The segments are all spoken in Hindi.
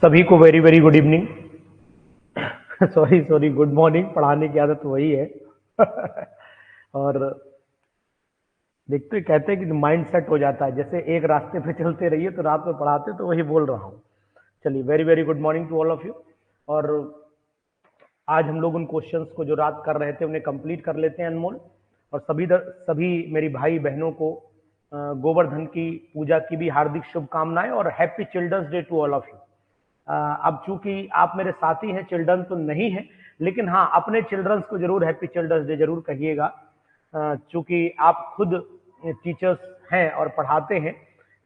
सभी को very very good evening. Sorry good morning, पढ़ाने की आदत वही है। और देखते कहते हैं कि माइंड सेट हो जाता है, जैसे एक रास्ते पे चलते रहिए तो रात में पढ़ाते, तो वही बोल रहा हूँ। चलिए, very very good morning to all of you. और आज हम लोग उन क्वेश्चंस को जो रात कर रहे थे उन्हें कंप्लीट कर लेते हैं अनमोल। और सभी मेरी भाई बहनों को गोवर्धन की पूजा की भी हार्दिक शुभकामनाएं और happy children's day to all of you. अब चूंकि आप मेरे साथी हैं, चिल्ड्रन तो नहीं है, लेकिन हाँ, अपने चिल्ड्रंस को जरूर हैप्पी चिल्ड्रंस डे जरूर कहिएगा। चूंकि आप खुद टीचर्स हैं और पढ़ाते हैं,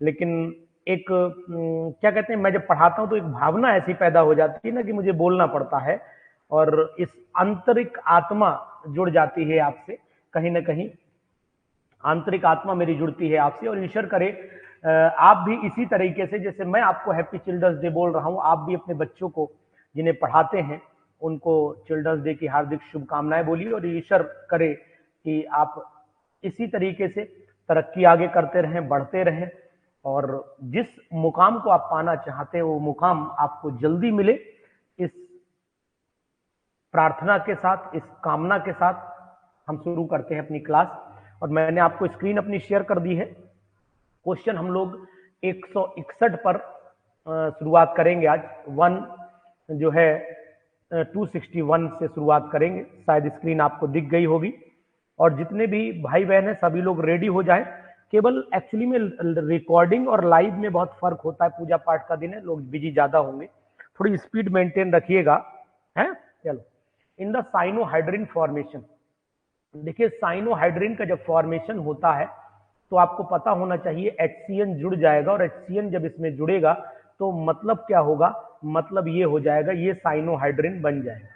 लेकिन एक क्या कहते हैं, मैं जब पढ़ाता हूं तो एक भावना ऐसी पैदा हो जाती है ना कि मुझे बोलना पड़ता है, और इस आंतरिक आत्मा जुड़ जाती है आपसे। कहीं ना कहीं आंतरिक आत्मा मेरी जुड़ती है आपसे, और ईश्वर करे आप भी इसी तरीके से, जैसे मैं आपको हैप्पी चिल्ड्रंस डे बोल रहा हूं, आप भी अपने बच्चों को जिन्हें पढ़ाते हैं उनको चिल्ड्रंस डे की हार्दिक शुभकामनाएं बोलिए। और ईश्वर करे कि आप इसी तरीके से तरक्की आगे करते रहें, बढ़ते रहें, और जिस मुकाम को आप पाना चाहते हैं वो मुकाम आपको जल्दी मिले। इस प्रार्थना के साथ, इस कामना के साथ हम शुरू करते हैं अपनी क्लास। और मैंने आपको स्क्रीन अपनी शेयर कर दी है। क्वेश्चन हम लोग 161 पर शुरुआत करेंगे आज। वन जो है 261 से शुरुआत करेंगे। शायद स्क्रीन आपको दिख गई होगी। और जितने भी भाई बहन हैं सभी लोग रेडी हो जाएं। केवल एक्चुअली में रिकॉर्डिंग और लाइव में बहुत फर्क होता है। पूजा पाठ का दिन है, लोग बिजी ज्यादा होंगे, थोड़ी स्पीड मेंटेन रखिएगा, है। चलो, इन द साइनोहाइड्रिन फॉर्मेशन। देखिए, साइनोहाइड्रिन का जब फॉर्मेशन होता है तो आपको पता होना चाहिए HCN जुड़ जाएगा, और HCN जब इसमें जुड़ेगा तो मतलब क्या होगा, मतलब ये हो जाएगा, ये साइनोहाइड्रिन बन जाएगा।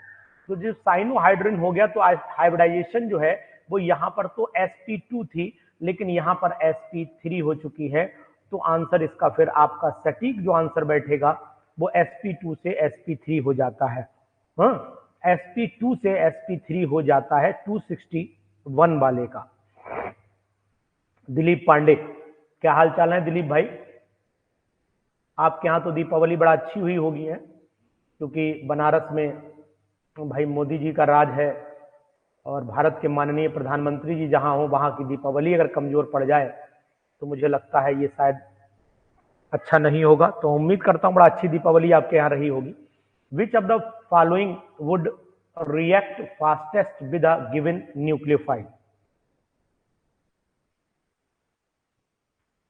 तो जब साइनोहाइड्रिन हो गया तो हाइब्रिडाइजेशन जो है वो यहाँ पर तो sp2 थी, लेकिन यहाँ पर sp3 हो चुकी है। तो आंसर इसका फिर आपका सटीक जो आंसर बैठेगा वो sp2 से sp3 हो जाता है। हाँ, sp2 से sp3 हो जाता है 261 वाले का। दिलीप पांडे, क्या हाल चाल है दिलीप भाई? आपके यहाँ तो दीपावली बड़ा अच्छी हुई होगी है, क्योंकि बनारस में भाई मोदी जी का राज है, और भारत के माननीय प्रधानमंत्री जी जहां हो वहां की दीपावली अगर कमजोर पड़ जाए तो मुझे लगता है ये शायद अच्छा नहीं होगा। तो उम्मीद करता हूं बड़ा अच्छी दीपावली आपके यहाँ रही होगी। विच of the following would react fastest with a given nucleophile?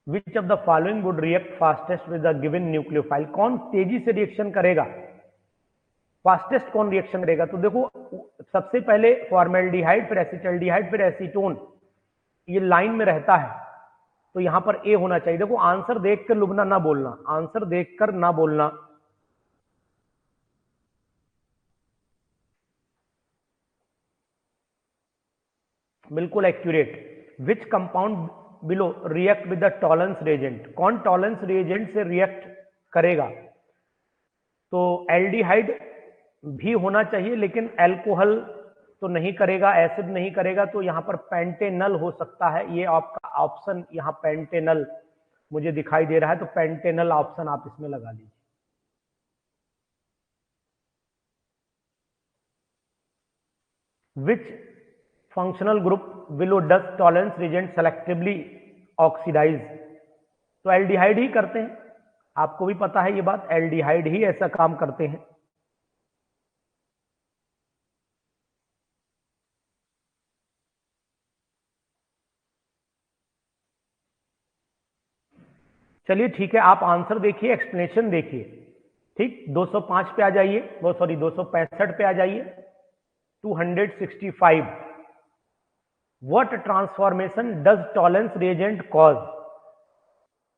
Which of the following would react fastest with the given nucleophile? कौन तेजी से रिएक्शन करेगा, फास्टेस्ट कौन रिएक्शन करेगा? तो देखो, सबसे पहले फॉर्मेल्डिहाइड, फिर एसिटल्डिहाइड, फिर एसीटोन, ये लाइन में रहता है। तो यहां पर ए होना चाहिए। देखो, आंसर देखकर लुभना ना बोलना, आंसर देखकर ना बोलना। बिल्कुल accurate. Which compound below react with the tolerance reagent? कौन टॉलरेंस रिएजेंट से रिएक्ट करेगा? तो एल्डिहाइड भी होना चाहिए, लेकिन अल्कोहल तो नहीं करेगा, एसिड नहीं करेगा, तो यहां पर पेंटेनल हो सकता है। ये आपका ऑप्शन यहां पेंटेनल मुझे दिखाई दे रहा है, तो पेंटेनल ऑप्शन आप इसमें लगा लीजिए। Which functional group below does Tollens reagent selectively oxidise? तो एल्डिहाइड ही करते हैं, आपको भी पता है ये बात, एल्डिहाइड ही ऐसा काम करते हैं। चलिए ठीक है, आप आंसर देखिए, एक्सप्लेनेशन देखिए। ठीक, 205 पे आ जाइए, वो सॉरी 265 पे आ जाइए। 265, what transformation does tolerance reagent cause?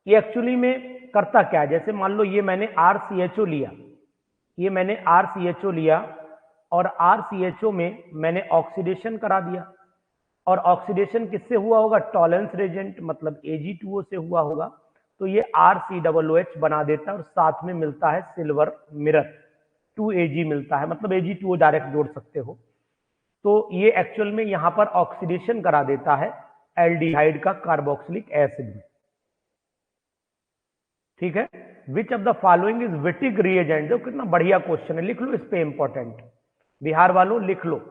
ये एक्चुअली में करता क्या है? जैसे मान लो ये मैंने RCHO लिया, ये मैंने RCHO लिया, और RCHO में मैंने ऑक्सीडेशन करा दिया। और ऑक्सीडेशन किससे हुआ होगा? टॉलरेंस रिएजेंट मतलब Ag2O से हुआ होगा। तो ये RCOOH बना देता है, और साथ में मिलता है सिल्वर मिरर, 2Ag मिलता है, मतलब Ag2O डायरेक्ट जोड़ सकते हो। तो ये एक्चुअल में यहां पर ऑक्सीडेशन करा देता है एल्डिहाइड का कार्बोक्सिलिक एसिड में। ठीक है। विच of the following is Wittig reagent, देखो कितना बढ़िया क्वेश्चन है, लिख लो इस पे इंपॉर्टेंट। बिहार वालों लिख लो,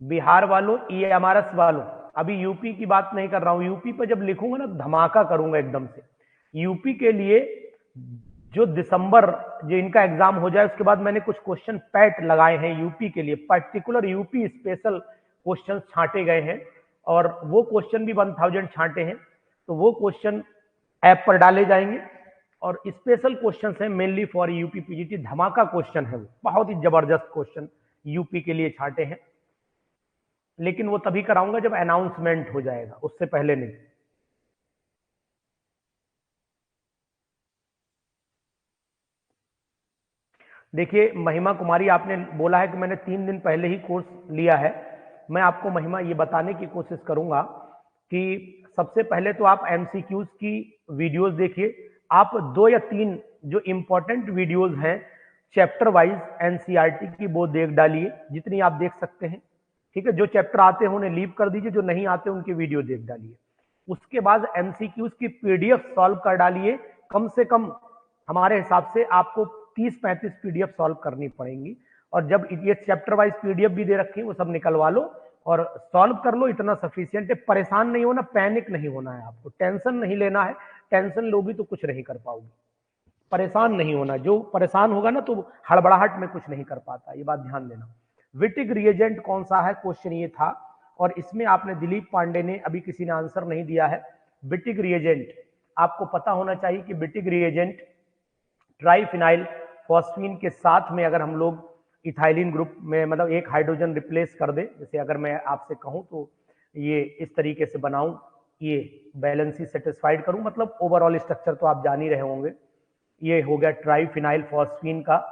बिहार वालों, EMRS वालों, अभी यूपी की बात नहीं कर रहा हूं, यूपी पर जब लिखूंगा ना धमाका करूंगा एकदम से। यूपी के लिए जो दिसंबर जो इनका एग्जाम हो जाए उसके बाद मैंने कुछ क्वेश्चन पैट लगाए हैं यूपी के लिए, पर्टिकुलर यूपी स्पेशल क्वेश्चन छांटे गए हैं और वो क्वेश्चन भी 1000 छांटे हैं, तो वो क्वेश्चन ऐप पर डाले जाएंगे और स्पेशल क्वेश्चन है मेनली फॉर यूपी पीजीटी, धमाका क्वेश्चन है, वो बहुत ही जबरदस्त क्वेश्चन यूपी के लिए छांटे हैं, लेकिन वो तभी कराऊंगा जब अनाउंसमेंट हो जाएगा, उससे पहले नहीं। देखिए महिमा कुमारी, आपने बोला है कि मैंने 3 दिन पहले ही कोर्स लिया है। मैं आपको महिमा ये बताने की कोशिश करूंगा कि सबसे पहले तो आप एमसीक्यूज की वीडियोस देखिए, आप 2 या 3 जो इंपॉर्टेंट वीडियोस हैं चैप्टर वाइज एनसीईआरटी की वो देख डालिए, जितनी आप देख सकते हैं, ठीक है। जो चैप्टर आते हैं उन्हें लीव कर दीजिए, जो नहीं आते उनकी वीडियो देख डालिए। उसके बाद एमसीक्यूज की पीडीएफ सॉल्व कर डालिए, कम से कम हमारे हिसाब से आपको 30-35 पीडीएफ सॉल्व करनी पड़ेंगी, और जब ये चैप्टर वाइज पीडीएफ भी दे रखी है वो सब निकलवा लो और सॉल्व कर लो, इतना सफिशियंट है। परेशान नहीं होना, पैनिक नहीं होना है, आपको टेंशन नहीं लेना है, टेंशन लोगी तो कुछ नहीं कर पाओगे। परेशान नहीं होना, जो परेशान होगा ना तो हड़बड़ाहट में कुछ नहीं कर पाता, ये बात ध्यान देना। विटिग रिएजेंट कौन सा है, क्वेश्चन ये था, और इसमें आपने दिलीप पांडे ने, अभी किसी ने आंसर नहीं दिया है। विटिग रिएजेंट आपको पता होना चाहिए कि विटिग रिएजेंट ट्राइफिनाइल फॉस्फीन के साथ में अगर हम लोग इथाइलिन ग्रुप में मतलब एक हाइड्रोजन रिप्लेस कर दे, जैसे अगर मैं आपसे कहूं तो ये इस तरीके से बनाऊं, ये बैलेंसी सेटिस्फाइड करूं, मतलब ओवरऑल स्ट्रक्चर तो आप जान ही रहे होंगे। ये हो गया ट्राइफिनाइल फॉस्फीन का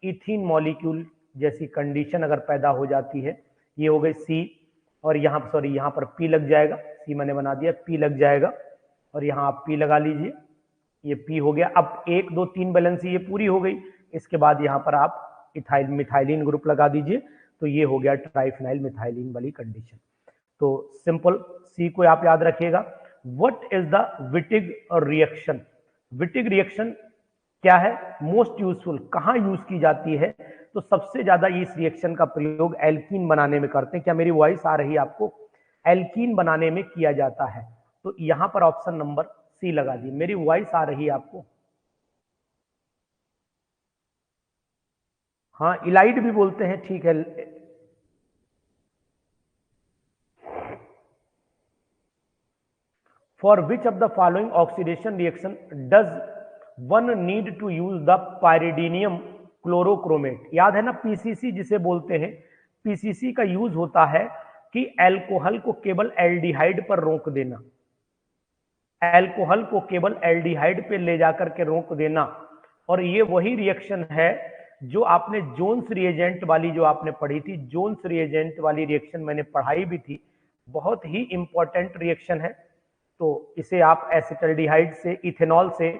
इथीन मॉलिक्यूल जैसी कंडीशन अगर पैदा हो जाती है, ये हो गई सी, और यहाँ सॉरी यहाँ पर पी लग जाएगा, सी मैंने बना दिया, पी लग जाएगा और यहाँ आप पी लगा लीजिए, ये पी हो गया। अब 1 2 3 बैलेंसी ये पूरी हो गई, इसके बाद यहाँ पर आप इथाइल मिथाइलिन ग्रुप लगा दीजिए, तो ये हो गया ट्राइफिनाइल मिथाइलिन वाली कंडीशन। तो सिंपल सी को आप याद रखिएगा। What is the Wittig reaction, Wittig reaction क्या है, मोस्ट यूजफुल कहां यूज की जाती है, तो सबसे ज्यादा इस रिएक्शन का प्रयोग एल्कीन बनाने में करते हैं। क्या मेरी वॉइस आ रही है आपको, एल्कीन बनाने में किया जाता है, तो यहां पर ऑप्शन नंबर सी लगा दी। मेरी वॉइस आ रही है आपको, हाँ इलाइड भी बोलते हैं, ठीक है। For which of the following oxidation reaction does one need to use the pyridinium chlorochromate, याद है ना पीसीसी जिसे बोलते हैं, पीसीसी का यूज होता है कि एल्कोहल को केवल एल्डिहाइड पर रोक देना, एल्कोहल को केवल एल्डिहाइड पे ले जाकर के रोक देना। और ये वही रिएक्शन है जो आपने जोन्स रिएजेंट वाली जो आपने पढ़ी थी, जोन्स रिएजेंट वाली रिएक्शन मैंने पढ़ाई भी थी, बहुत ही इंपॉर्टेंट रिएक्शन है। तो इसे आप एसिटल्डिहाइड से इथेनॉल से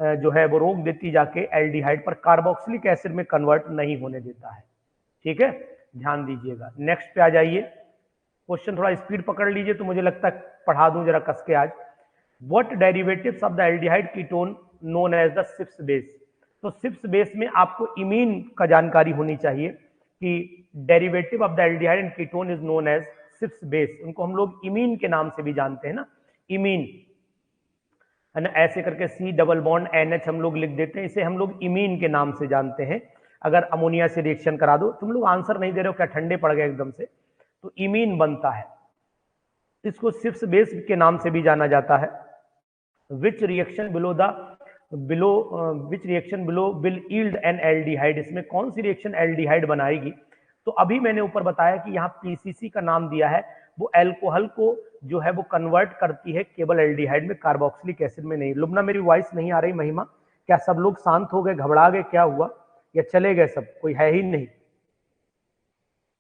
जो है वो रोक देती जाके एल्डिहाइड पर कार्बोक्सिलिक एसिड में कन्वर्ट नहीं होने देता है, ठीक है, ध्यान दीजिएगा। नेक्स्ट पे आ जाइए, क्वेश्चन थोड़ा स्पीड पकड़ लीजिए तो मुझे लगता है पढ़ा दूं जरा कस के आज। What derivatives of the aldehyde ketone known as the Schiff's base, तो सिप्स बेस में आपको इमीन का जानकारी होनी चाहिए कि derivative of the aldehyde and ketone is known as Schiff's base, उनको हम लोग इमीन के नाम से भी जानते हैं ना, इमीन है ना, ऐसे करके सी डबल बॉन्ड NH हम लोग लिख देते हैं, इसे हम लोग इमीन के नाम से जानते हैं। अगर अमोनिया से रिएक्शन करा दो, तुम लोग आंसर नहीं दे रहे हो क्या, ठंडे पड़ गए एकदम से, तो इमीन बनता है, इसको सिप्स बेस के नाम से भी जाना जाता है। विच reaction below will yield N aldehyde, इसमें कौन सी रिएक्शन एल्डिहाइड बनाएगी, तो अभी मैंने ऊपर बताया कि यहाँ पीसीसी का नाम दिया है, वो एल्कोहल को जो है वो कन्वर्ट करती है केवल एल्डिहाइड में, कार्बोक्सिलिक एसिड में नहीं। लुबना मेरी वॉइस नहीं आ रही, महिमा क्या सब लोग शांत हो गए, घबरा गए, क्या हुआ, या चले गए सब, कोई है ही नहीं,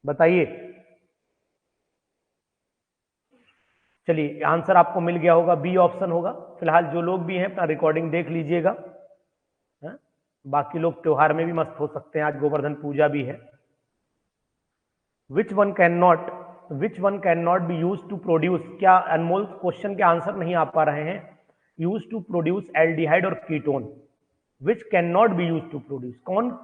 बताइए। चलिए आंसर आपको मिल गया होगा, बी ऑप्शन होगा। फिलहाल जो लोग भी हैं अपना रिकॉर्डिंग देख लीजिएगा, बाकी लोग त्योहार में भी मस्त हो सकते हैं, आज गोवर्धन पूजा भी है। Which one can not be use to produce, क्या अनमोल क्वेश्चन के आंसर नहीं आ पा रहे हैं, यूज टू प्रोड्यूस एल्डिहाइड और ketone, which can not be use to produce, कौन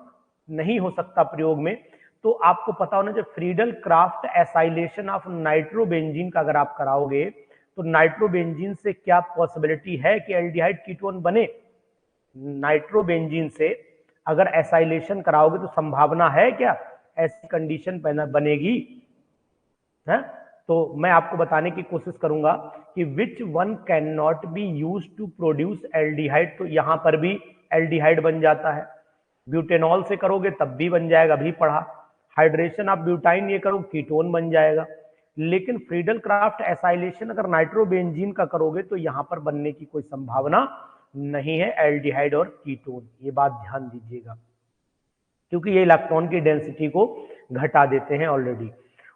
नहीं हो सकता प्रयोग में? तो आपको पता होना चाहिए Friedel Crafts acylation of nitrobenzene का अगर आप कराओगे तो नाइट्रोबेंजीन से क्या पॉसिबिलिटी है कि एल्डिहाइड कीटोन बने? नाइट्रोबेंजीन से अगर एसाइलेशन कराओगे तो संभावना है क्या ऐसी कंडीशन बनेगी? है तो मैं आपको बताने की कोशिश करूंगा कि which one can not be use to produce aldehyde, तो यहां पर भी एल्डिहाइड बन जाता है। ब्यूटेनॉल से करोगे तब भी बन जाएगा, अभी पढ़ा। हाइड्रेशन ऑफ ब्यूटाइन ये करो कीटोन बन जाएगा। लेकिन फ्रीडल क्राफ्ट एसाइलेशन अगर नाइट्रोबेंजीन का करोगे तो यहां पर बनने की कोई संभावना नहीं है एल्डिहाइड और कीटोन, ये बात ध्यान दीजिएगा, क्योंकि ये इलेक्ट्रॉन की डेंसिटी को घटा देते हैं already.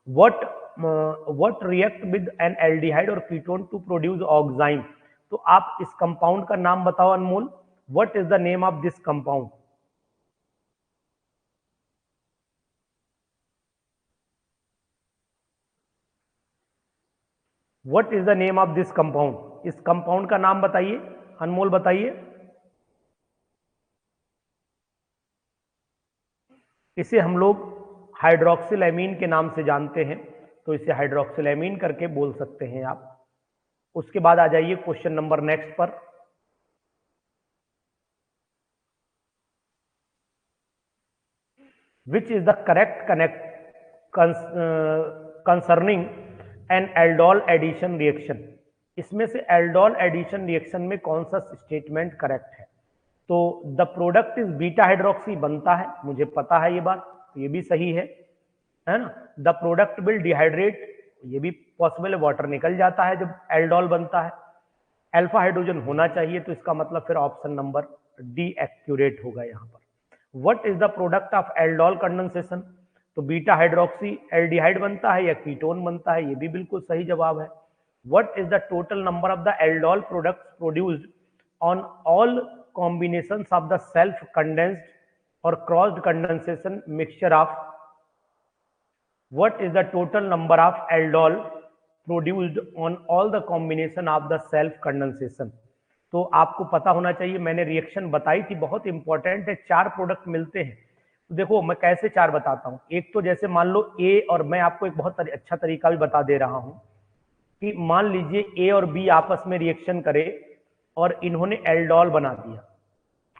What react with an aldehyde और कीटोन टू प्रोड्यूस ऑक्साइन, तो आप इस कंपाउंड का नाम बताओ Anmol, what is the name of this compound? What is the name of this compound? इस कंपाउंड का नाम बताइए, अनमोल बताइए। इसे हम लोग हाइड्रोक्सिलएमीन के नाम से जानते हैं, तो इसे हाइड्रोक्सिलएमीन करके बोल सकते हैं आप। उसके बाद आ जाइए क्वेश्चन नंबर नेक्स्ट पर। Which is the correct connect concerning an aldol addition reaction, इसमें से एल्डोल एडिशन रिएक्शन में कौन सा स्टेटमेंट करेक्ट है? तो the product is beta hydroxy बनता है, मुझे पता है ये बात, ये भी सही है ना। द प्रोडक्ट विल डिहाइड्रेट, ये भी पॉसिबल है, वाटर निकल जाता है जब एल्डोल बनता है। अल्फा हाइड्रोजन होना चाहिए, तो इसका मतलब फिर ऑप्शन नंबर डी एक्यूरेट होगा यहाँ पर। What is the product of aldol condensation, तो बीटा हाइड्रोक्सी एल्डिहाइड बनता है या कीटोन बनता है, ये भी बिल्कुल सही जवाब है। What is the total number of the aldol products produced on all combinations of the self condensed or crossed condensation mixture of, what is the total number of aldol produced on all the combination of the self condensation? तो आपको पता होना चाहिए, मैंने रिएक्शन बताई थी, बहुत इंपॉर्टेंट है। 4 प्रोडक्ट मिलते हैं, तो देखो मैं कैसे 4 बताता हूं। एक तो जैसे मान लो ए, और मैं आपको एक बहुत अच्छा तरीका भी बता दे रहा हूं कि मान लीजिए ए और बी आपस में रिएक्शन करे और इन्होंने एल्डोल बना दिया,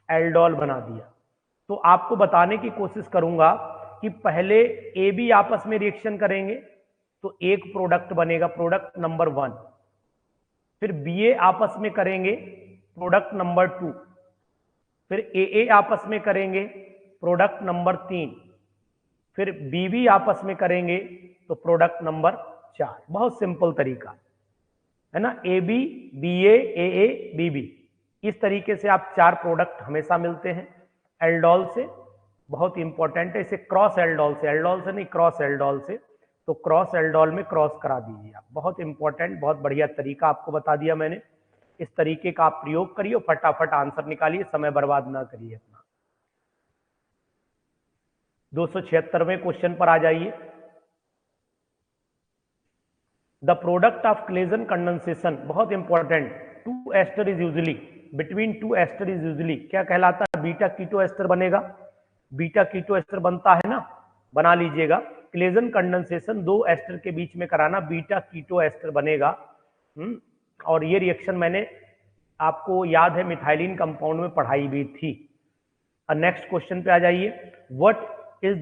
एल्डोल बना दिया, तो आपको बताने की कोशिश करूंगा कि पहले ए बी आपस में रिएक्शन करेंगे तो एक प्रोडक्ट बनेगा, प्रोडक्ट नंबर 1। फिर बी ए आपस में करेंगे, प्रोडक्ट नंबर 2। फिर ए आपस में करेंगे, प्रोडक्ट नंबर 3। फिर बी बी आपस में करेंगे तो प्रोडक्ट नंबर 4। बहुत सिंपल तरीका है ना, A B, B A B B, इस तरीके से आप 4 प्रोडक्ट हमेशा मिलते हैं एल्डोल से। बहुत इंपॉर्टेंट है, इसे क्रॉस एल्डोल से नहीं, क्रॉस एल्डोल से, तो क्रॉस एल्डोल में क्रॉस करा दीजिए आप। बहुत इंपॉर्टेंट, बहुत बढ़िया तरीका आपको बता दिया मैंने। इस तरीके का आप प्रयोग करिए, फटाफट आंसर निकालिए, समय बर्बाद ना करिए अपना। 276वें क्वेश्चन पर आ जाइए। The product of Claisen condensation, बहुत important, 2 ester is usually, between 2 ester is usually क्या कहलाता है? बीटा कीटो एस्टर बनेगा, बीटा कीटो एस्टर बनता है ना, बना लीजिएगा। क्लेजन कंडेंसेशन 2 एस्टर के बीच में कराना, बीटा कीटो एस्टर बनेगा। और ये रिएक्शन मैंने आपको याद है मिथाइलिन कंपाउंड में पढ़ाई भी थी। नेक्स्ट क्वेश्चन पे आ जाइए। What is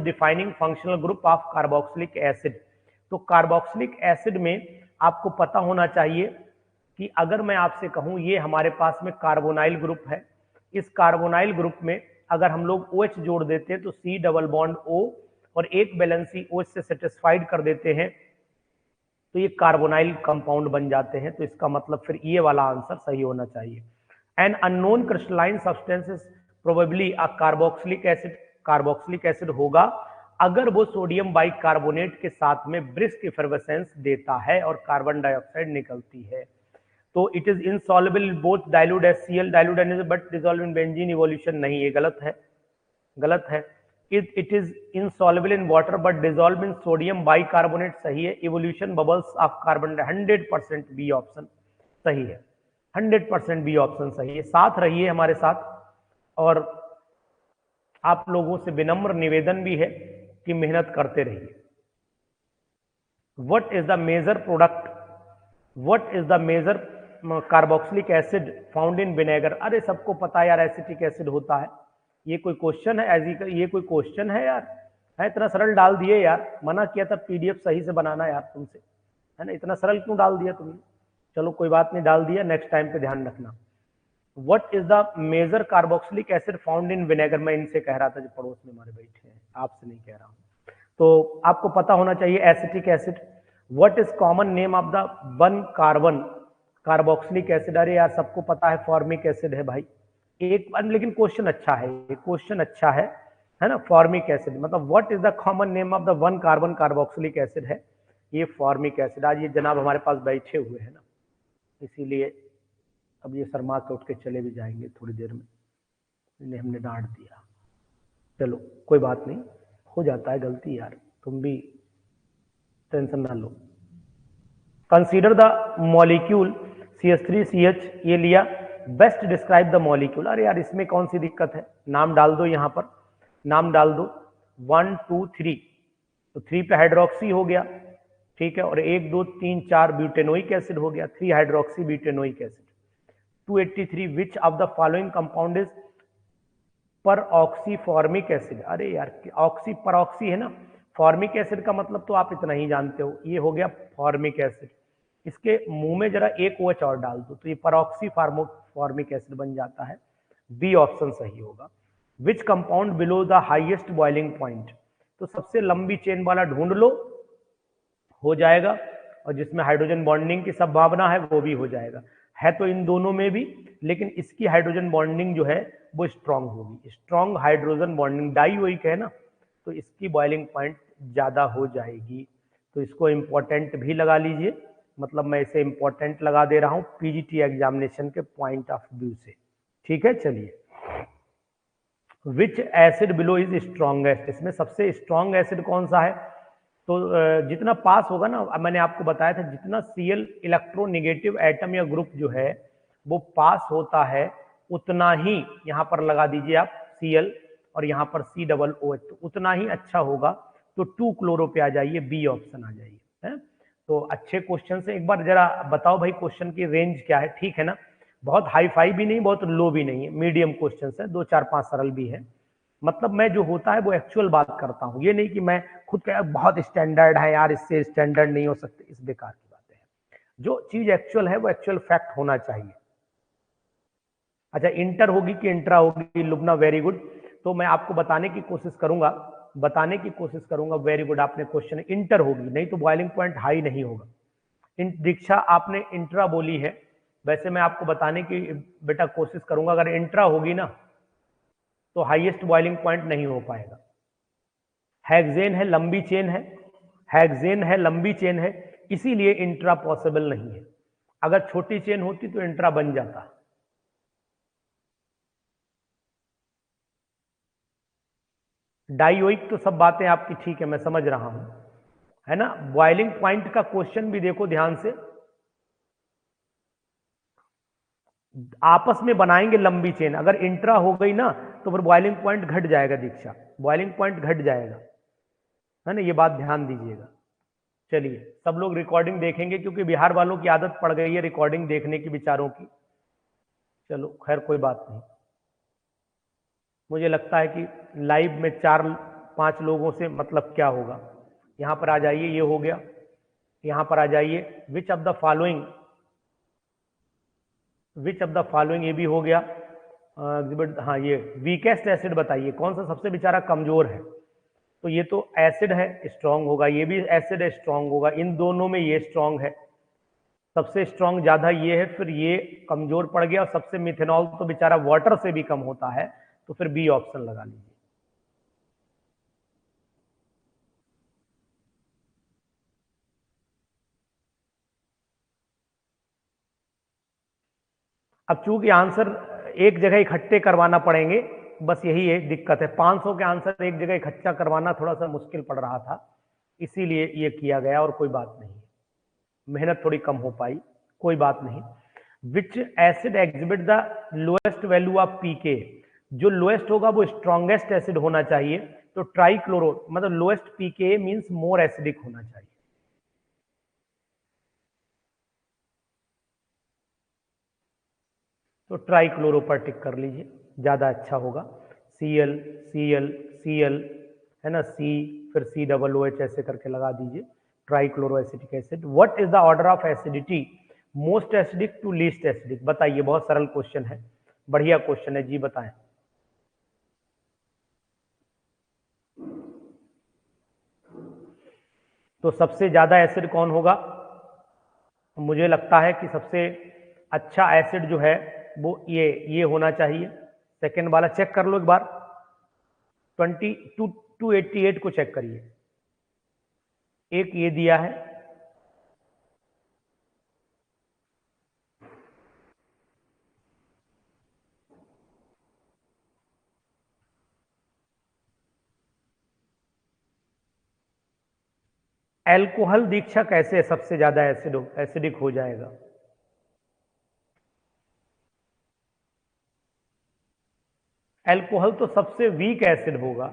defining functional group of carboxylic acid, तो कार्बोक्सिलिक एसिड में आपको पता होना चाहिए कि अगर मैं आपसे कहूं ये हमारे पास में कार्बोनाइल ग्रुप है, इस कार्बोनाइल ग्रुप में अगर हम लोग OH जोड़ देते हैं तो C डबल बॉन्ड O और एक वैलेंसी OH से सेटिस्फाइड कर देते हैं तो ये कार्बोनाइल कंपाउंड बन जाते हैं। तो इसका मतलब फिर ये वाला आंसर सही होना चाहिए। An unknown crystalline substances probably a carboxylic acid, carboxylic acid होगा अगर वो सोडियम बाइकार्बोनेट के साथ में ब्रिस्क इफर्वेसेंस देता है और कार्बन डाइऑक्साइड निकलती है। तो it is insoluble both dilute HCl, dilute NaCl but dissolve in benzene evolution, नहीं ये गलत है, गलत है। It is insoluble in water but dissolve in sodium bicarbonate, सही है। Evolution bubbles of carbon, 100% B option. सही है, 100% बी ऑप्शन सही है। साथ रहिए हमारे साथ, और आप लोगों से विनम्र निवेदन भी है कि मेहनत करते रहिए। What is the major product, what is the major carboxylic acid found in vinegar? अरे सबको पता है यार एसिटिक एसिड होता है, ये कोई क्वेश्चन है? ये कोई क्वेश्चन है यार? है इतना सरल डाल दिए यार, मना किया था पीडीएफ सही से बनाना यार तुमसे, है ना, इतना सरल क्यों डाल दिया तुमने? चलो कोई बात नहीं, डाल दिया, नेक्स्ट टाइम पे ध्यान रखना। What is the major carboxylic acid found in vinegar? मैं इनसे कह रहा था जो पड़ोस में हमारे बैठे हैं, आपसे नहीं कह रहा हूं, तो आपको पता होना चाहिए acetic acid. What is common name of the one carbon carboxylic acid? अरे यार सबको पता है फॉर्मिक एसिड है भाई, एक लेकिन क्वेश्चन अच्छा है, क्वेश्चन अच्छा है ना। फॉर्मिक एसिड मतलब what is the common name of the one carbon carboxylic acid है, ये फॉर्मिक एसिड। आज ये जनाब हमारे पास बैठे हुए हैं ना, इसीलिए अब ये शर्मा के उठ के चले भी जाएंगे थोड़ी देर में, इन्हें हमने डांट दिया। चलो कोई बात नहीं, हो जाता है गलती यार, तुम भी टेंशन ना लो। कंसीडर द मॉलिक्यूल CH3CH, ये लिया, बेस्ट डिस्क्राइब द मॉलिक्यूल। अरे यार इसमें कौन सी दिक्कत है, नाम डाल दो, यहां पर नाम डाल दो 1 2 3, तो 3 पे हाइड्रोक्सी हो गया, ठीक है, और 1 2 3 4 ब्यूटेनोइक एसिड हो गया, 3 hydroxy butanoic acid. 283 which of the following compound is पर ऑक्सी फॉर्मिक एसिड? अरे यार ऑक्सी पर ऑक्सी है ना, फॉर्मिक एसिड का मतलब तो आप इतना ही जानते हो, ये हो गया फॉर्मिक एसिड। इसके मुंह में जरा एक OH और डाल दो तो ये परऑक्सी फॉर्मिक एसिड बन जाता है, बी ऑप्शन सही होगा। विच compound below the highest boiling point? तो सबसे लंबी चेन वाला ढूंढ लो, हो जाएगा, और जिसमें हाइड्रोजन बॉन्डिंग की संभावना है वो भी हो जाएगा। है तो इन दोनों में भी, लेकिन इसकी हाइड्रोजन बॉन्डिंग जो है वो स्ट्रांग होगी, स्ट्रांग हाइड्रोजन बॉन्डिंग, डाइओइक है ना, तो इसकी बॉइलिंग पॉइंट ज्यादा हो जाएगी। तो इसको इंपॉर्टेंट भी लगा लीजिए, मतलब मैं इसे इंपॉर्टेंट लगा दे रहा हूं पीजीटी एग्जामिनेशन के पॉइंट ऑफ व्यू से, ठीक है। चलिए, विच एसिड बिलो इज स्ट्रॉन्गेस्ट? इसमें सबसे स्ट्रॉन्ग एसिड कौन सा है? तो जितना पास होगा ना, मैंने आपको बताया था जितना Cl इलेक्ट्रोनेगेटिव एटम या ग्रुप जो है वो पास होता है, उतना ही यहाँ पर लगा दीजिए आप Cl, और यहाँ पर COOH, तो उतना ही अच्छा होगा। तो 2 क्लोरो पे आ जाइए, बी ऑप्शन आ जाइए, है। तो अच्छे क्वेश्चन से एक बार जरा बताओ भाई क्वेश्चन की रेंज क्या है, ठीक है ना, बहुत हाई फाई भी नहीं, बहुत लो भी नहीं है, मीडियम क्वेश्चन है, 2 4 5 सरल भी है। मतलब मैं जो होता है वो एक्चुअल बात करता हूं, ये नहीं कि मैं खुद कह बहुत स्टैंडर्ड है यार, इससे स्टैंडर्ड नहीं हो सकते, इस बेकार की बातें हैं। जो चीज एक्चुअल है वो एक्चुअल फैक्ट होना चाहिए। अच्छा, इंटर होगी कि इंट्रा होगी लुबना? Very good. तो मैं आपको बताने की कोशिश करूंगा, वेरी गुड, आपने क्वेश्चन इंटर होगी, नहीं तो बॉइलिंग पॉइंट हाई नहीं होगा। दीक्षा आपने इंट्रा बोली है, वैसे मैं आपको बताने की बेटा कोशिश करूंगा, अगर इंट्रा होगी ना तो हाईएस्ट बॉइलिंग पॉइंट नहीं हो पाएगा। हेक्सेन है, लंबी चेन है, हेक्सेन है, लंबी चेन है, इसीलिए इंट्रा पॉसिबल नहीं है। अगर छोटी चेन होती तो इंट्रा बन जाता। डाइओइक तो सब बातें आपकी ठीक है, मैं समझ रहा हूं, है ना। बॉइलिंग पॉइंट का क्वेश्चन भी देखो ध्यान से, आपस में बनाएंगे लंबी चेन, अगर इंट्रा हो गई ना तो फिर बॉइलिंग पॉइंट घट जाएगा दीक्षा, बॉइलिंग पॉइंट घट जाएगा, है ना, ये बात ध्यान दीजिएगा। चलिए, सब लोग रिकॉर्डिंग देखेंगे क्योंकि बिहार वालों की आदत पड़ गई है रिकॉर्डिंग देखने की विचारों की। चलो खैर कोई बात नहीं, मुझे लगता है कि लाइव में 4 5 लोगों से मतलब क्या होगा। यहां पर आ जाइए, ये हो गया, यहां पर आ जाइए, विच ऑफ द फॉलोइंग, ये भी हो गया। एग्जिबिट, हाँ, ये वीकेस्ट एसिड बताइए, कौन सा सबसे बेचारा कमजोर है? तो ये तो एसिड है, स्ट्रांग होगा, ये भी एसिड है, स्ट्रांग होगा, इन दोनों में ये स्ट्रांग है, सबसे स्ट्रांग ज्यादा ये है, फिर ये कमजोर पड़ गया, और सबसे मिथेनॉल तो बेचारा वाटर से भी कम होता है, तो फिर बी ऑप्शन लगा लीजिए। अब चूंकि आंसर एक जगह इकट्ठे करवाना पड़ेंगे, बस यही एक दिक्कत है, 500 के आंसर एक जगह इकट्ठा करवाना थोड़ा सा मुश्किल पड़ रहा था, इसीलिए ये किया गया, और कोई बात नहीं, मेहनत थोड़ी कम हो पाई, कोई बात नहीं। Which acid exhibit the lowest value of pK, जो लोएस्ट होगा वो स्ट्रॉन्गेस्ट एसिड होना चाहिए, तो ट्राइक्लोरो मतलब लोएस्ट पीके मींस मोर एसिडिक होना चाहिए। तो ट्राइक्लोरो पर टिक कर लीजिए, ज्यादा अच्छा होगा। Cl Cl Cl है ना, सी फिर COOH ऐसे करके लगा दीजिए, trichloro acetic acid. What is the order of acidity most acidic to least acidic, बताइए, बहुत सरल क्वेश्चन है, बढ़िया क्वेश्चन है जी, बताएं। तो सबसे ज्यादा एसिड कौन होगा? मुझे लगता है कि सबसे अच्छा एसिड जो है वो ये होना चाहिए, सेकेंड वाला चेक कर लो एक बार, 2288 को चेक करिए, एक ये दिया है, एल्कोहल दीक्षा कैसे सबसे ज्यादा एसिडिक हो जाएगा? एल्कोहल तो सबसे वीक एसिड होगा,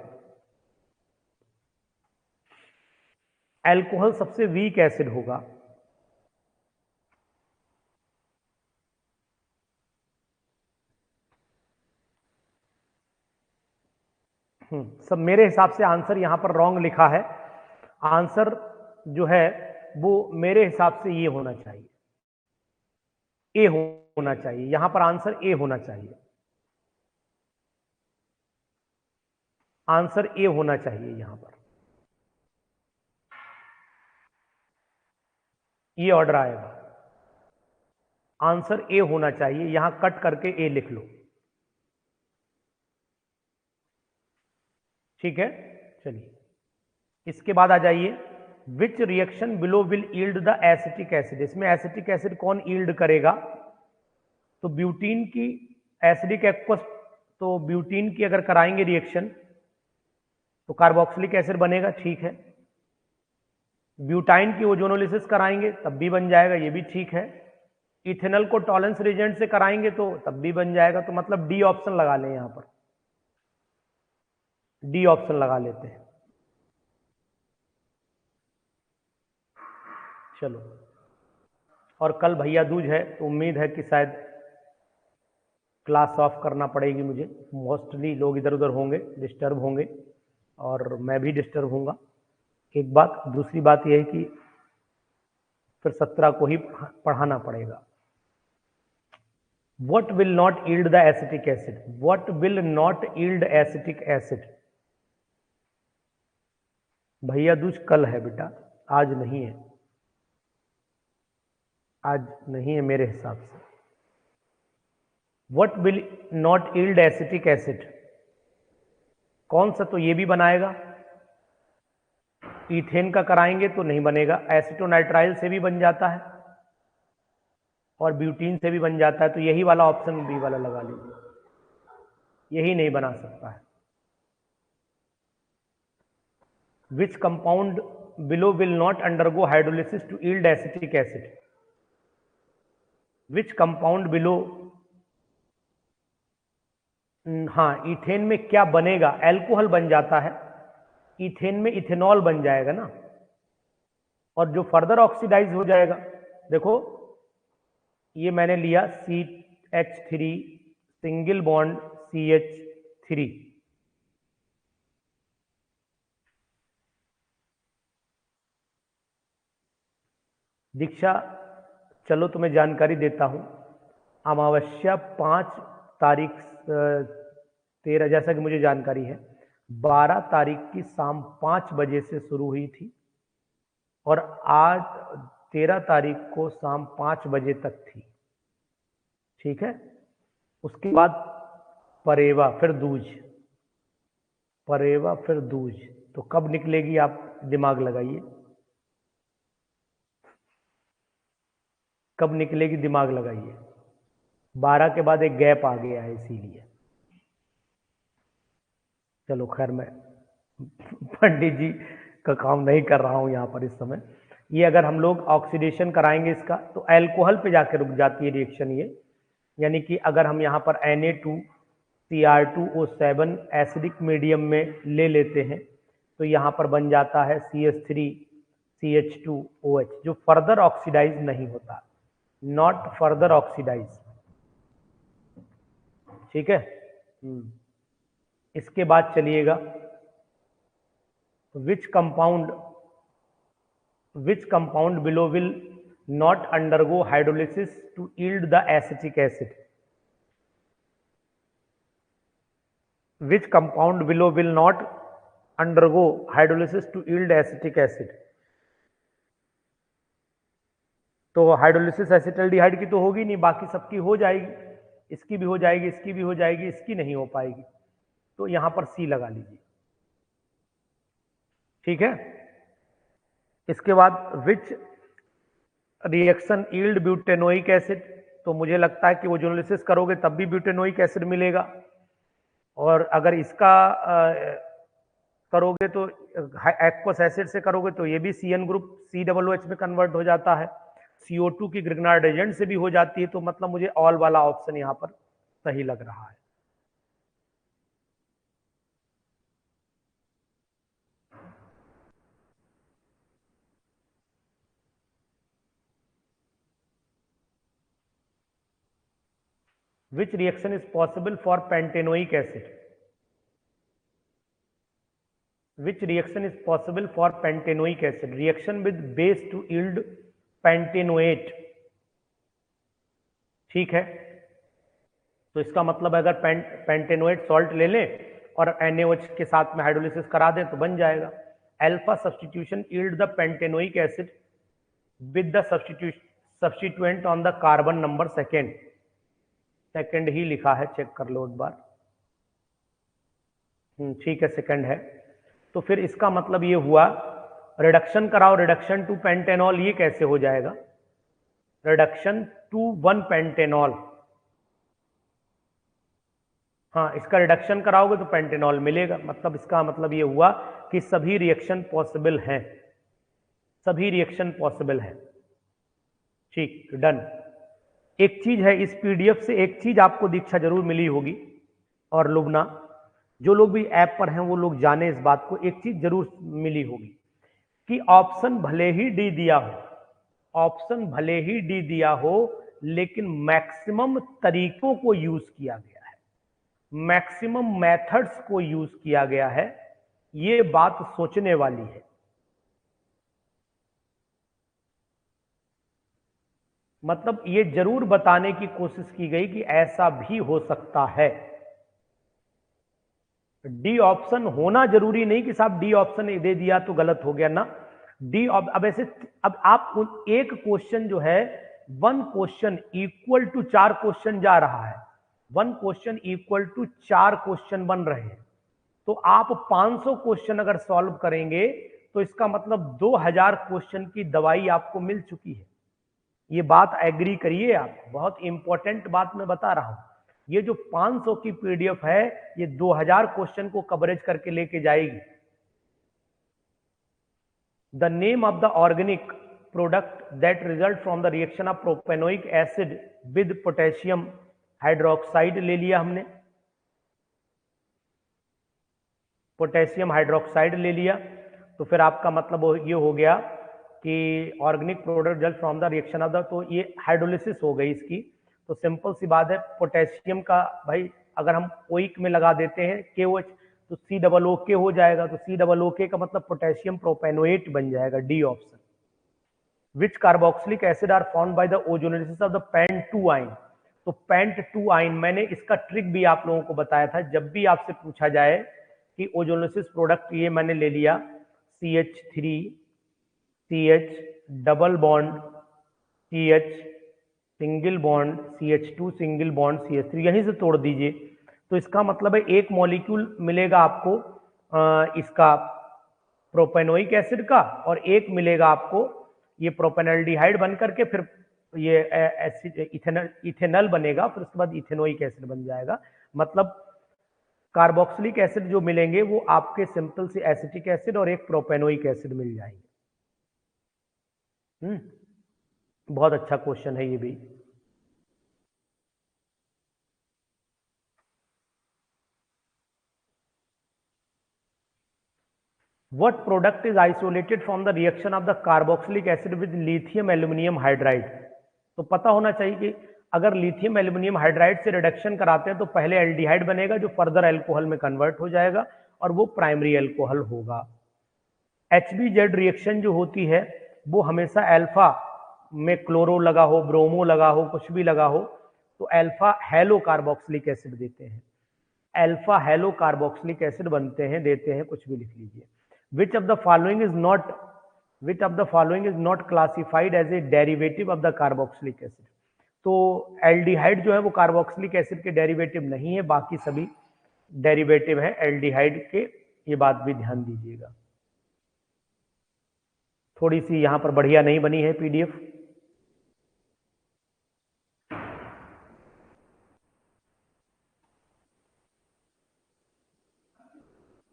एल्कोहल सबसे वीक एसिड होगा। सब मेरे हिसाब से आंसर यहां पर रॉन्ग लिखा है, आंसर जो है वो मेरे हिसाब से ये होना चाहिए, ए होना चाहिए, यहां पर आंसर ए होना चाहिए, आंसर ए होना चाहिए यहां पर, ये ऑर्डर आएगा, आंसर ए होना चाहिए, यहां कट करके ए लिख लो, ठीक है। चलिए इसके बाद आ जाइए, विच reaction below will yield the acetic acid, इसमें एसिटिक एसिड कौन यील्ड करेगा? तो ब्यूटीन की एसिडिक एक्वस, तो ब्यूटीन की अगर कराएंगे रिएक्शन तो कार्बोक्सिलिक एसिड बनेगा, ठीक है। ब्यूटाइन की ओजोनोलिसिस कराएंगे तब भी बन जाएगा, ये भी ठीक है। इथेनॉल को टॉलेंस रिएजेंट से कराएंगे तो तब भी बन जाएगा, तो मतलब डी ऑप्शन लगा लें, यहां पर डी ऑप्शन लगा लेते हैं। चलो, और कल भैया दूज है तो उम्मीद है कि शायद क्लास ऑफ करना पड़ेगी मुझे, मोस्टली लोग इधर उधर होंगे, डिस्टर्ब होंगे, और मैं भी डिस्टर्ब होऊंगा, एक बात। दूसरी बात यह है कि फिर 17 को ही पढ़ाना पड़ेगा। What will not yield the acetic acid? What will not yield acetic acid? भैया दूज कल है बेटा, आज नहीं है, आज नहीं है मेरे हिसाब से। What will not yield acetic acid? कौन सा? तो ये भी बनाएगा, इथेन का कराएंगे तो नहीं बनेगा, एसिटोनाइट्राइल से भी बन जाता है और ब्यूटीन से भी बन जाता है, तो यही वाला ऑप्शन बी वाला लगा लीजिए, यही नहीं बना सकता है। Which compound below will not undergo hydrolysis to yield acetic acid? Which compound below, हाँ, इथेन में क्या बनेगा? एल्कोहल बन जाता है, इथेन में इथेनॉल बन जाएगा ना, और जो फर्दर ऑक्सीडाइज हो जाएगा, देखो ये मैंने लिया CH3 सिंगल बॉन्ड CH3, दीक्षा चलो तुम्हें जानकारी देता हूं, अमावस्या 5 तारीख 13, जैसा कि मुझे जानकारी है 12 तारीख की शाम 5 बजे से शुरू हुई थी और आज 13 तारीख को शाम 5 बजे तक थी, ठीक है। उसके बाद परेवा, फिर दूज, परेवा फिर दूज, तो कब निकलेगी आप दिमाग लगाइए, कब निकलेगी दिमाग लगाइए। 12 के बाद एक गैप आ गया है इसीलिए। चलो खैर, मैं पंडित जी का काम नहीं कर रहा हूं यहां पर इस समय, ये अगर हम लोग ऑक्सीडेशन कराएंगे इसका तो अल्कोहल पे जाके रुक जाती है रिएक्शन ये, यानी कि अगर हम यहाँ पर Na2Cr2O7 एसिडिक मीडियम में ले लेते हैं तो यहाँ पर बन जाता है CH3CH2OH, जो फर्दर ऑक्सीडाइज नहीं होता, नॉट फर्दर ऑक्सीडाइज। ठीक है। इसके बाद चलिएगा, which compound below will not undergo hydrolysis to yield the acetic acid. Which compound below will not undergo hydrolysis to yield acetic acid? तो हाइड्रोलिसिस एसिटल्डिहाइड की तो होगी नहीं, बाकी सबकी हो जाएगी, इसकी भी हो जाएगी, इसकी भी हो जाएगी, इसकी नहीं हो पाएगी, तो यहां पर सी लगा लीजिए। ठीक है। इसके बाद which reaction yield butanoic acid, तो मुझे लगता है कि ओजोनोलिसिस करोगे तब भी ब्यूटेनोइक एसिड मिलेगा, और अगर इसका करोगे तो एक्वस एसिड से करोगे तो ये भी CN ग्रुप COOH में कन्वर्ट हो जाता है, CO2 की ग्रिग्नार्ड एजेंट से भी हो जाती है, तो मतलब मुझे ऑल वाला ऑप्शन यहां पर सही लग रहा है। Which reaction is possible for pentanoic acid? Which reaction is possible for pentanoic acid? Reaction with base to yield pentanoate। ठीक है, तो इसका मतलब अगर पेंटेनोएट सॉल्ट ले लें और NaOH के साथ में हाइड्रोलिसिस करा दें तो बन जाएगा। Alpha substitution yield the pentanoic acid with the substituent on the carbon number second ही लिखा है, चेक कर लो एक बार। ठीक है, सेकंड है। तो फिर इसका मतलब ये हुआ, रिडक्शन कराओ, रिडक्शन टू पेंटेनॉल, ये कैसे हो जाएगा? रिडक्शन टू 1 पेंटेनॉल, हाँ, इसका रिडक्शन कराओगे तो पेंटेनॉल मिलेगा, मतलब इसका मतलब ये हुआ कि सभी रिएक्शन पॉसिबल हैं, सभी रिएक्शन पॉसिबल हैं। ठीक, डन। एक चीज है, इस पीडीएफ से एक चीज आपको दीक्षा जरूर मिली होगी, और लुबना, जो लोग भी ऐप पर हैं वो लोग जाने इस बात को, एक चीज जरूर मिली होगी कि ऑप्शन भले ही डी दिया हो, ऑप्शन भले ही डी दिया हो, लेकिन मैक्सिमम तरीकों को यूज किया गया है, मैक्सिमम मेथड्स को यूज किया गया है। ये बात सोचने वाली है। मतलब ये जरूर बताने की कोशिश की गई कि ऐसा भी हो सकता है। डी ऑप्शन होना जरूरी नहीं कि साहब डी ऑप्शन दे दिया तो गलत हो गया ना। डी अब ऐसे, अब आप एक क्वेश्चन जो है, 1 क्वेश्चन इक्वल टू 4 क्वेश्चन जा रहा है, 1 क्वेश्चन इक्वल टू 4 क्वेश्चन बन रहे हैं, तो आप 500 क्वेश्चन अगर सॉल्व करेंगे तो इसका मतलब 2000 क्वेश्चन की दवाई आपको मिल चुकी है। ये बात एग्री करिए आप, बहुत इंपॉर्टेंट बात मैं बता रहा हूं। ये जो 500 की पीडीएफ है, ये 2000 क्वेश्चन को कवरेज करके लेके जाएगी। The name of the organic product that result from the reaction of propanoic acid with potassium hydroxide ले लिया हमने, पोटेशियम हाइड्रोक्साइड ले लिया, तो फिर आपका मतलब ये हो गया कि organic product result from the reaction of the, तो ये हाइड्रोलिसिस हो गई इसकी। तो सिंपल सी बात है, पोटेशियम का भाई अगर हम ओइक में लगा देते हैं KOH तो COOK हो जाएगा, तो COOK का मतलब पोटेशियम प्रोपेनोएट बन जाएगा, D option. Which carboxylic acid are found by the ozonolysis of the pent 2 yne. तो पेंट 2 आइन, मैंने इसका ट्रिक भी आप लोगों को बताया था। जब भी आपसे पूछा जाए कि ओजोनोलिसिस प्रोडक्ट, ये मैंने ले लिया CH3 CH double bond CH single bond CH2 single bond CH3, यहीं से तोड़ दीजिए, तो इसका मतलब है एक मॉलिक्यूल मिलेगा आपको इसका प्रोपेनोइक एसिड का, और एक मिलेगा आपको ये प्रोपेनल्डिहाइड बन करके फिर ये इथेनॉल बनेगा, फिर उसके बाद इथेनोइक एसिड बन जाएगा। मतलब कार्बोक्सिलिक एसिड जो मिलेंगे वो आपके सिंपल से एसिटिक एसिड और एक प्रोपेनोइक एसिड मिल जाएंगे। बहुत अच्छा क्वेश्चन है ये भी। What product is isolated from the reaction of the carboxylic acid with lithium aluminum hydride? तो पता होना चाहिए कि अगर लिथियम एल्यूमिनियम हाइड्राइड से रिडक्शन कराते हैं तो पहले एल्डिहाइड बनेगा जो फर्दर अल्कोहल में कन्वर्ट हो जाएगा और वो प्राइमरी अल्कोहल होगा। HBZ रिएक्शन जो होती है वो हमेशा अल्फा में क्लोरो लगा हो, ब्रोमो लगा हो, कुछ भी लगा हो तो अल्फा हेलो कार्बोक्सिलिक एसिड देते हैं, अल्फा हेलो कार्बोक्सिलिक एसिड बनते हैं, देते हैं, कुछ भी लिख लीजिए। Which of the following is not classified as a derivative of the carboxylic acid? तो एल्डिहाइड जो है वो कार्बोक्सिलिक एसिड के डेरिवेटिव नहीं है, बाकी सभी डेरिवेटिव है एल्डिहाइड के, ये बात भी ध्यान दीजिएगा। थोड़ी सी यहां पर बढ़िया नहीं बनी है PDF.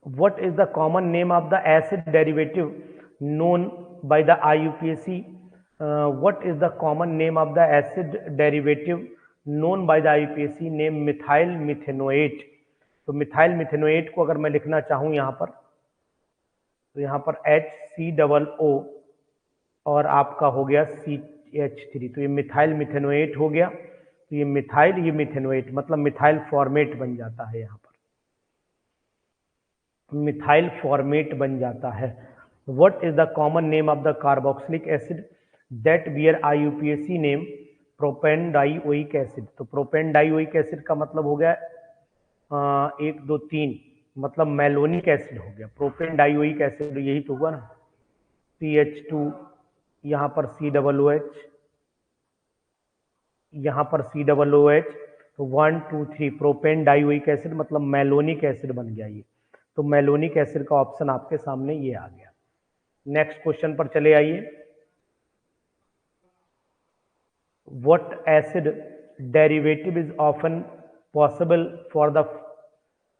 What is the common name of the acid derivative known by the IUPAC? What is the common name of the acid derivative known by the IUPAC? Name methyl methanoate. तो मिथाइल मिथेनोएट को अगर मैं लिखना चाहूं यहां पर तो यहां पर HCOO और आपका हो गया CH3, तो ये मिथाइल मिथेनोएट हो गया। तो ये मिथाइल, ये मिथेनोएट, मतलब मिथाइल फॉर्मेट बन जाता है, यहां पर मिथाइल फॉर्मेट बन जाता है। What is the common name of the carboxylic acid that bear IUPAC name propane dioic acid? तो प्रोपेन डाइओइक एसिड का मतलब हो गया 1 2 3, मतलब मेलोनिक एसिड हो गया। प्रोपेन डाइओइक एसिड यही तो हुआ ना, CH2, यहाँ पर COOH, यहाँ पर COOH, तो 1 2 3 प्रोपेन डाइओइक एसिड मतलब मेलोनिक एसिड बन गया ये। तो मेलोनिक एसिड का ऑप्शन आपके सामने ये आ गया। नेक्स्ट क्वेश्चन पर चले आइए। What acid derivative is often possible for the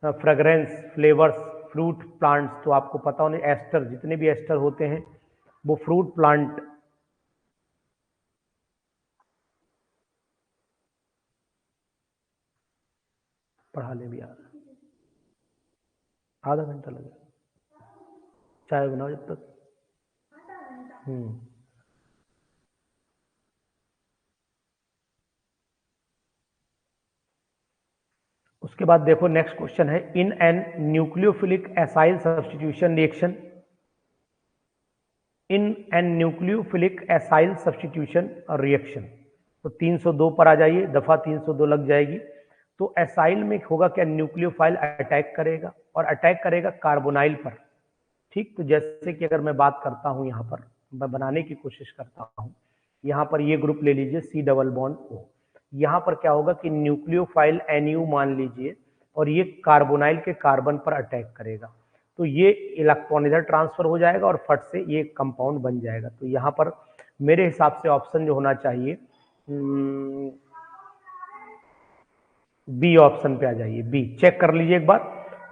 fragrance flavours fruit plants? तो आपको पता होने एस्टर, जितने भी एस्टर होते हैं वो फ्रूट प्लांट पढ़ा ले भी आधा घंटा लगेगा, चाय बनाओ जब तक। उसके बाद देखो नेक्स्ट क्वेश्चन है, in an nucleophilic acyl substitution reaction, in an nucleophilic acyl substitution reaction, तो 302 पर आ जाइए, दफा 302 लग जाएगी। तो एसाइल में होगा क्या, न्यूक्लियोफाइल अटैक करेगा और अटैक करेगा कार्बोनाइल पर। ठीक, तो जैसे कि अगर मैं बात करता हूं, यहां पर मैं बनाने की कोशिश करता हूं, यहां पर ये ग्रुप ले लीजिए C डबल बॉन्ड O, यहां पर क्या होगा कि न्यूक्लियोफाइल NU मान लीजिए और ये कार्बोनाइल के कार्बन पर अटैक करेगा, तो ये इलेक्ट्रॉन इधर ट्रांसफर हो जाएगा और फट से ये कंपाउंड बन जाएगा। तो यहाँ पर मेरे हिसाब से ऑप्शन जो होना चाहिए बी ऑप्शन पे आ जाइए, बी। चेक कर लीजिए एक बार,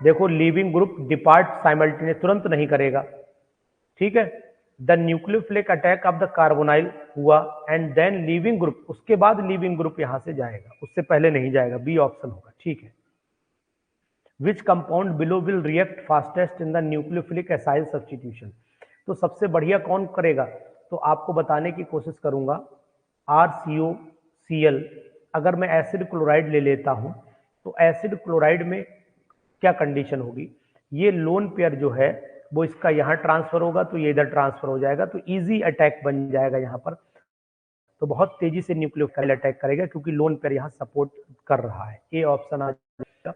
देखो लीविंग ग्रुप डिपार्ट साइमल्टेनियस, तुरंत नहीं करेगा, ठीक है। The nucleophilic attack of the carbonyl हुआ एंड देन लीविंग ग्रुप, उसके बाद लीविंग ग्रुप यहां से जाएगा, उससे पहले नहीं जाएगा, बी ऑप्शन होगा, ठीक है। विच compound below will react fastest in the nucleophilic acyl substitution? तो सबसे बढ़िया कौन करेगा, तो आपको बताने की कोशिश करूंगा RCOCl। अगर मैं एसिड क्लोराइड ले लेता हूं तो एसिड क्लोराइड में क्या कंडीशन होगी, ये लोन पेयर जो है वो इसका यहां ट्रांसफर होगा तो ये इधर ट्रांसफर हो जाएगा, तो इजी अटैक बन जाएगा यहां पर। तो बहुत तेजी से न्यूक्लियोफाइल अटैक करेगा क्योंकि लोन पेयर यहां सपोर्ट कर रहा है, ये ऑप्शन आ जाएगा।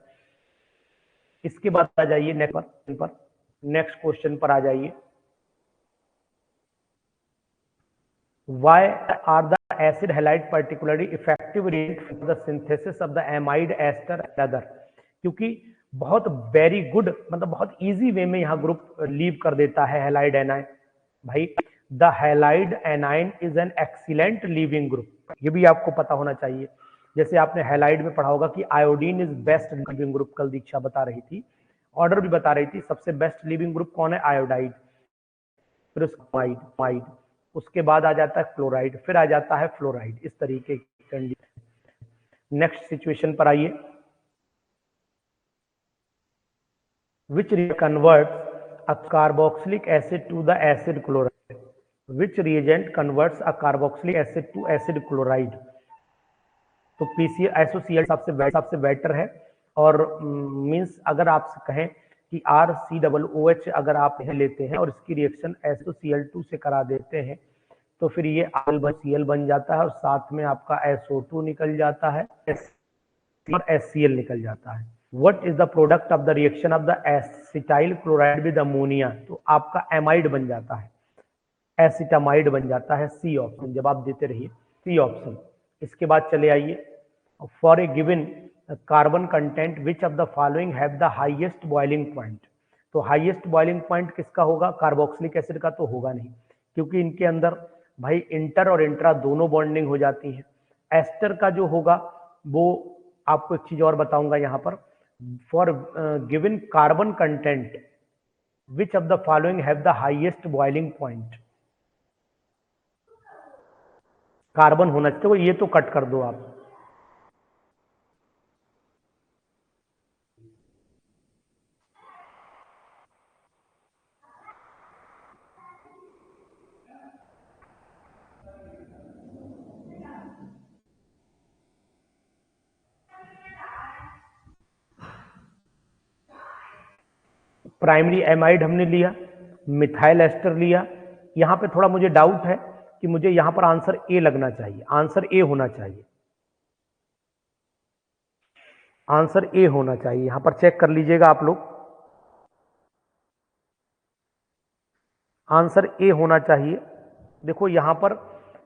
इसके बाद आ जाइए नेक्स्ट क्वेश्चन पर आ जाइए। Why are the acid halide particularly effective reagent for the synthesis of the amide ester and other? क्योंकि बहुत वेरी गुड, मतलब बहुत इजी वे में यहाँ ग्रुप लीव कर देता है हैलाइड एनाइन। भाई the halide A9 is an excellent leaving group, ये भी आपको पता होना चाहिए। जैसे आपने हैलाइड में पढ़ा होगा कि iodine is best leaving group, कल दीक्षा बता रही थी, ऑर्डर भी बता रही थी, सबसे बेस्ट लीविंग ग्रुप कौन है, आयोडाइड, फिर माइड। उसके बाद आ जाता है क्लोराइड, फिर आ जाता है फ्लोराइड, इस तरीके की कंडीशन। नेक्स्ट सिचुएशन पर आइए। Which reagent converts a carboxylic acid to the acid chloride? Which reagent converts a carboxylic acid to acid chloride? तो पीसी एसोसिएट सबसे बेटर है, और मींस अगर आप कहें कि RCOOH अगर आप यह लेते हैं और इसकी रिएक्शन SOCl2 से करा देते हैं तो फिर ये Cl बन जाता है और साथ में आपका SO2 निकल जाता है और HCl निकल जाता है। What is the product of the reaction of the acetyl chloride with ammonia? तो आपका एमाइड बन जाता है, एसिटामाइड बन जाता है, सी ऑप्शन। जब आप देते रहिए सी ऑप्शन। इसके बाद चले आइए, for a given carbon content which of the following have the highest boiling point. तो हाईएस्ट बॉइलिंग पॉइंट किसका होगा? कार्बोक्सिलिक एसिड का तो होगा नहीं, क्योंकि इनके अंदर भाई इंटर और इंट्रा दोनों बॉन्डिंग हो जाती है। एस्टर का जो होगा वो आपको एक चीज और बताऊंगा यहाँ पर, for given carbon content which of the following have the highest boiling point. Carbon होना चाहिए, ये तो कट कर दो आप। प्राइमरी एमाइड हमने लिया, मिथाइल एस्टर लिया। यहां पे थोड़ा मुझे डाउट है कि मुझे यहां पर आंसर ए लगना चाहिए, आंसर ए होना चाहिए, आंसर ए होना चाहिए। यहां पर चेक कर लीजिएगा आप लोग, आंसर ए होना चाहिए। देखो यहां पर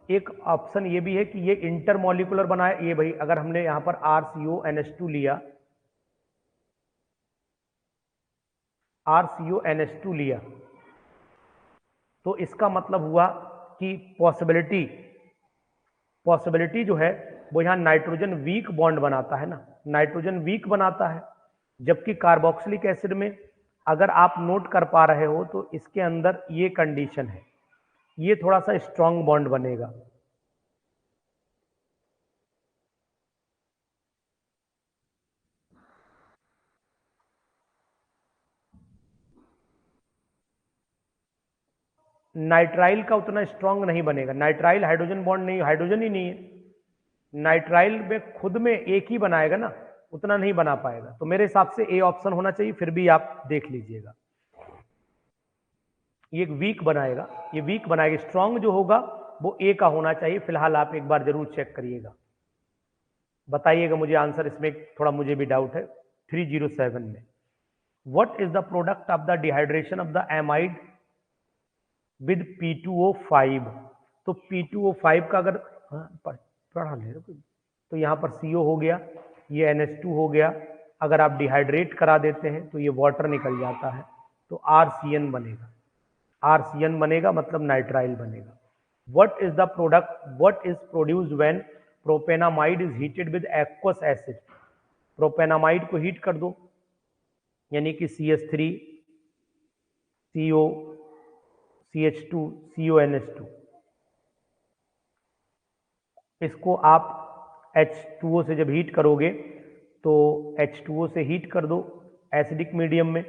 एक ऑप्शन ये भी है कि ये इंटरमॉलिकुलर बना है, ये भाई अगर हमने यहां पर RCONH2 लिया, RCONH2 लिया तो इसका मतलब हुआ कि पॉसिबिलिटी जो है वो यहाँ नाइट्रोजन वीक बॉन्ड बनाता है ना, नाइट्रोजन वीक बनाता है। जबकि कार्बोक्सिलिक एसिड में अगर आप नोट कर पा रहे हो तो इसके अंदर ये कंडीशन है, ये थोड़ा सा स्ट्रॉन्ग बॉन्ड बनेगा। नाइट्राइल का उतना स्ट्रॉन्ग नहीं बनेगा, नाइट्राइल हाइड्रोजन बॉन्ड नहीं, हाइड्रोजन ही नहीं है। नाइट्राइल में खुद में एक ही बनाएगा ना, उतना नहीं बना पाएगा। तो मेरे हिसाब से ए ऑप्शन होना चाहिए, फिर भी आप देख लीजिएगा। ये वीक बनाएगा, ये वीक बनाएगा, स्ट्रॉन्ग जो होगा वो ए का होना चाहिए। फिलहाल आप एक बार जरूर चेक करिएगा, बताइएगा मुझे आंसर। इसमें थोड़ा मुझे भी डाउट है। 307 में what is the product of the dehydration of the amide with P2O5? तो P2O5 का अगर पढ़ा ले तो यहाँ पर CO हो गया, ये NH2 हो गया। अगर आप डिहाइड्रेट करा देते हैं तो ये वाटर निकल जाता है, तो RCN बनेगा, RCN बनेगा मतलब नाइट्राइल बनेगा। What is the product, what is produced when propanamide is heated with aqueous acid? Propanamide को हीट कर दो, यानी कि CH3 CO CH2 CONH2, इसको आप H2O से जब हीट करोगे तो H2O से हीट कर दो एसिडिक मीडियम में,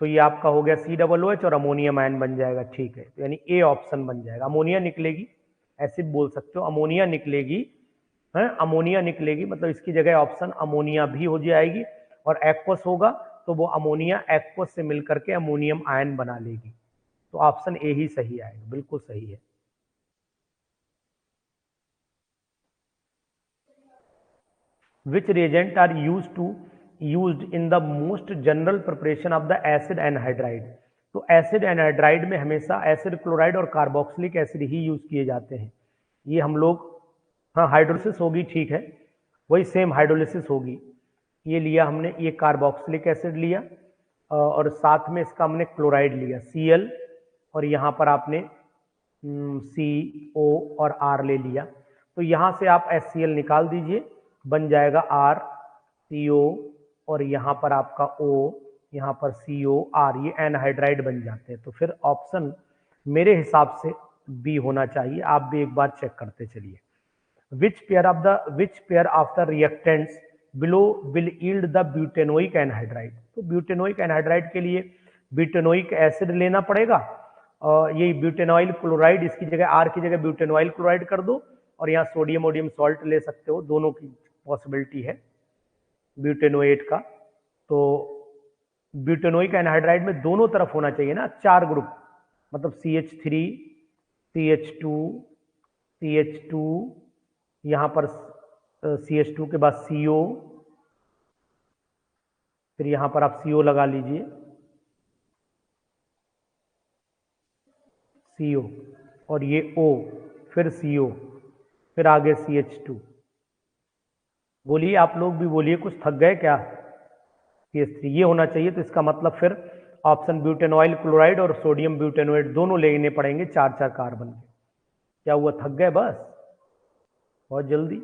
तो ये आपका हो गया COOH और अमोनियम आयन बन जाएगा। ठीक है, तो यानी ए ऑप्शन बन जाएगा। अमोनिया निकलेगी, ऐसे बोल सकते हो अमोनिया निकलेगी, है अमोनिया निकलेगी, मतलब इसकी जगह ऑप्शन अमोनिया भी हो जाएगी। और एक्वस होगा तो वो अमोनिया एक्वस से मिलकर के अमोनियम आयन बना लेगी, तो ऑप्शन ए ही सही आएगा, बिल्कुल सही है। Which reagent are used in the most general preparation of the acid anhydride? तो एसिड एनहाइड्राइड में हमेशा एसिड क्लोराइड और कार्बोक्सिलिक एसिड ही यूज किए जाते हैं। ये हम लोग, हाँ हाइड्रोलिसिस होगी, ठीक है, वही सेम हाइड्रोलिसिस होगी। ये लिया हमने, ये कार्बोक्सिलिक एसिड लिया और साथ में इसका हमने क्लोराइड लिया Cl, और यहाँ पर आपने CO और R ले लिया। तो यहाँ से आप HCl निकाल दीजिए, बन जाएगा RCO और यहाँ पर आपका O, यहाँ पर COR, ये एनहाइड्राइड बन जाते हैं। तो फिर ऑप्शन मेरे हिसाब से बी होना चाहिए। आप भी एक बार चेक करते चलिए। which pair of the reactants below will yield the butanoic anhydride? तो ब्यूटेनोइक एनहाइड्राइड के लिए ब्यूटेनोइक एसिड लेना पड़ेगा, और ये ब्यूटेनॉइल क्लोराइड, इसकी जगह आर की जगह ब्यूटेनॉइल क्लोराइड कर दो, और यहाँ सोडियम ओडियम सॉल्ट ले सकते हो, दोनों की पॉसिबिलिटी है ब्यूटेनोएट का। तो ब्यूटेनोइक एनहाइड्राइड में दोनों तरफ होना चाहिए ना 4 ग्रुप, मतलब CH3 CH2 CH2, यहाँ पर CH2 के बाद CO, फिर यहाँ पर आप CO लगा लीजिए, CO, और ये O, फिर CO, फिर आगे CH2। बोलिए आप लोग भी बोलिए, कुछ थक गए क्या? CH3 ये होना चाहिए, तो इसका मतलब फिर ऑप्शन ब्यूटेनॉइल क्लोराइड और सोडियम ब्यूटेनोएट दोनों लेने पड़ेंगे 4-4 कार्बन के। क्या हुआ, थक गए बस? बहुत जल्दी।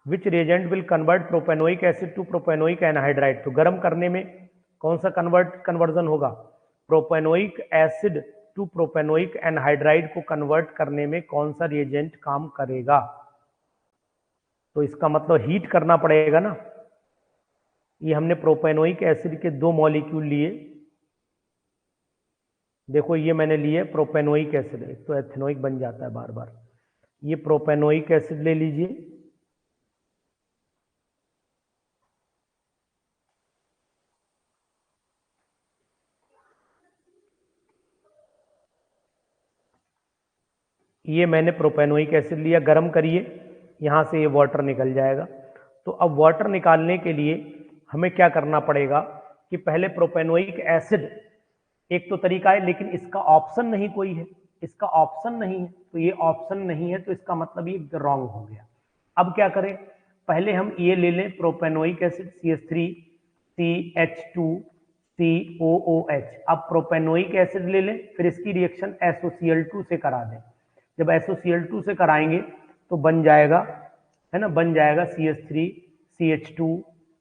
Which reagent will convert propanoic acid to propanoic anhydride? तो गर्म करने में कौन सा कन्वर्जन होगा? Propanoic acid to propanoic anhydride को कन्वर्ट करने में कौन सा रिएजेंट काम करेगा? तो इसका मतलब हीट करना पड़ेगा ना। ये हमने प्रोपेनोइक एसिड के 2 मॉलिक्यूल लिए, देखो ये मैंने लिए प्रोपेनोइक एसिड, एक तो एथेनोइक बन जाता है बार बार। ये प्रोपेनोइक एसिड ले लीजिए, ये मैंने प्रोपेनोइक एसिड लिया, गर्म करिए, यहाँ से ये वाटर निकल जाएगा। तो अब वाटर निकालने के लिए हमें क्या करना पड़ेगा कि पहले प्रोपेनोइक एसिड, एक तो तरीका है लेकिन इसका ऑप्शन नहीं कोई है, इसका ऑप्शन नहीं है, तो ये ऑप्शन नहीं है, तो इसका मतलब ये रॉन्ग हो गया। अब क्या करें, पहले हम ये ले लें propanoic acid CH3 CH2 COOH। अब प्रोपेनोइक एसिड ले लें, फिर इसकी रिएक्शन SOCl2 से करा दें। जब SOCl2 से कराएंगे तो बन जाएगा, है ना, बन जाएगा CH3 CH2